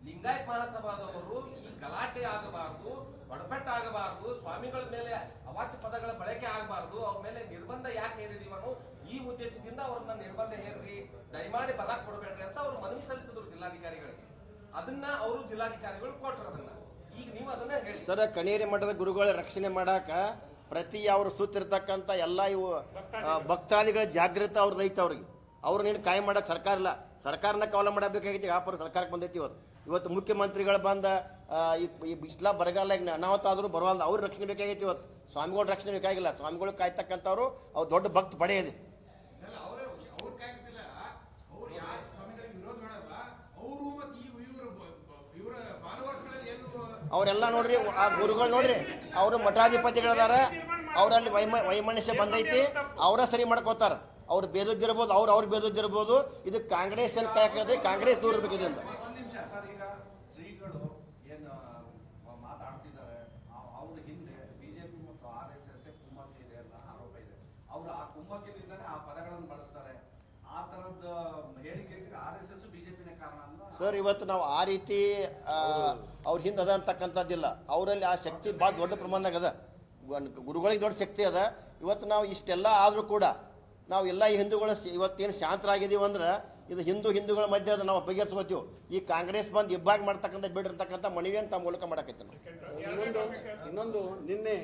ಲಿಂಗಾಯತ್ ಮಹಾಸಭಾದವರು ಈ ಗಲಾಟೆ ಆಗಬಾರ್ದು, ಒಡಪೆಟ್ಟ ಆಗಬಾರ್ದು, ಸ್ವಾಮಿಗಳ ಮೇಲೆ ಅವಾಚ್ಯ ಪದಗಳ ಬಳಕೆ ಆಗಬಾರ್ದು, ಅವ್ರ ಮೇಲೆ ನಿರ್ಬಂಧ ಯಾಕೆ ಹೇರಿದೀವನು ಈ ಉದ್ದೇಶದಿಂದ ಅವ್ರನ್ನ ನಿರ್ಬಂಧ ಹೇರ್ರಿ, ದಯಮಾಡಿ ಬಲಾಕ್ ಕೊಡಬೇಡ್ರಿ ಅಂತ ಅವ್ರು ಮನವಿ ಸಲ್ಲಿಸಿದ್ರು ಜಿಲ್ಲಾಧಿಕಾರಿಗಳಿಗೆ. ಅದನ್ನ ಅವರು ಜಿಲ್ಲಾಧಿಕಾರಿಗಳು ಕೊಟ್ರು. ಅದನ್ನ ಈಗ ನೀವು ಅದನ್ನ ಹೇಳಿ ಸರ್. ಕನೇರಿ ಮಠದ ಗುರುಗಳ ರಕ್ಷಣೆ ಮಾಡಾಕ ಪ್ರತಿ ಅವ್ರು ಸುತ್ತಿರ್ತಕ್ಕಂಥ ಎಲ್ಲ ಇವು ಭಕ್ತಾದಿಗಳ ಜಾಗೃತಿ ಅವ್ರದ್ದು ಐತೆ. ಅವ್ರಿಗೆ ನೀನು ಕಾಯಿ ಮಾಡಕ್ಕೆ ಸರ್ಕಾರ ಇಲ್ಲ, ಸರ್ಕಾರನ ಕವಲ ಮಾಡಬೇಕಾಗಿತ್ತು. ವ್ಯಾಪಾರ ಸರ್ಕಾರಕ್ಕೆ ಬಂದೈತಿ ಇವತ್ತು. ಇವತ್ತು ಮುಖ್ಯಮಂತ್ರಿಗಳು ಬಂದ ಈ ಬಿಸ್ಲಾ ಬರಗಾಲ ಅನಾಹುತ ಆದರೂ ಬರವಲ್ದು, ಅವ್ರ ರಕ್ಷಣೆ ಬೇಕಾಗೈತಿ. ಇವತ್ತು ಸ್ವಾಮಿಗಳ ರಕ್ಷಣೆ ಬೇಕಾಗಿಲ್ಲ, ಸ್ವಾಮಿಗಳು ಕಾಯ್ತಕ್ಕಂಥವ್ರು ಅವ್ರು ದೊಡ್ಡ ಭಕ್ತ ಪಡೆ ಇದೆ. ಅವರೆಲ್ಲ ನೋಡ್ರಿ, ಆ ಗುರುಗಳು ನೋಡ್ರಿ, ಅವರು ಮಠಾಧಿಪತಿಗಳದಾರ, ಅವರಲ್ಲಿ ವೈಮನಸ್ಯ ಬಂದೈತಿ, ಅವರ ಸರಿ ಮಾಡ್ಕೋತಾರ. ಅವ್ರು ಬೇದದ್ದಿರ್ಬೋದು, ಅವ್ರು ಬೇದದ್ದಿರ್ಬೋದು. ಇದು ಕಾಂಗ್ರೆಸ್ ಏನು ಕಾಯಕದೆ, ಕಾಂಗ್ರೆಸ್ ದೂರ ಇರ್ಬೇಕು ಇದರಿಂದ. ಒಂದ್ ನಿಮಿಷ ಸರ್, ಈಗ ಶ್ರೀಗಳು ಏನು ಮಾತಾಡ್ತಿದ್ದಾರೆ, ಅವ್ರ ಹಿಂದೆ ಬಿಜೆಪಿ ಮತ್ತು RSS ಕುಮ್ಮಕ್ಕು ಇದೆ ಅಂತ ಆರೋಪ ಇದೆ. ಅವ್ರು ಆ ಕುಮ್ಮಕ್ಕಿನಿಂದನೇ ಆ ಪದಗಳನ್ನು ಬಳಸ್ತಾರೆ. ಆ ತರದ ಹೇಳಿಕೆಗೆ RSS ಬಿಜೆಪಿನೇ ಕಾರಣ ಅಂತ ಸರ್, ಇವತ್ತು ನಾವು ಆ ರೀತಿ ಅವ್ರ ಹಿಂದೆ ಅದ ಅಂತಕ್ಕಂಥದ್ದಿಲ್ಲ. ಅವರಲ್ಲಿ ಆ ಶಕ್ತಿ ಭಾಳ ದೊಡ್ಡ ಪ್ರಮಾಣದಾಗ ಅದ, ಗುರುಗಳಿಗೆ ದೊಡ್ಡ ಶಕ್ತಿ ಅದ. ಇವತ್ತು ನಾವು ಇಷ್ಟೆಲ್ಲ ಆದರೂ ಕೂಡ ನಾವು ಎಲ್ಲ ಈ ಹಿಂದೂಗಳು ಇವತ್ತೇನು ಶಾಂತರಾಗಿದ್ದೀವಿ ಅಂದ್ರೆ ಇದು ಹಿಂದೂಗಳ ಮಧ್ಯೆ ಅದು ನಾವು ಬಗೆಹರಿಸ್ಕೋತೀವಿ. ಈ ಕಾಂಗ್ರೆಸ್ ಬಂದು ಇಬ್ಬಾಗ ಮಾಡ್ತಕ್ಕಂಥ ಬಿಡಿರ್ತಕ್ಕಂಥ ಮನವಿಯನ್ನು ತಾವು ಮೂಲಕ ಮಾಡಕೈತೆ. ಇನ್ನೊಂದು ನಿನ್ನೆ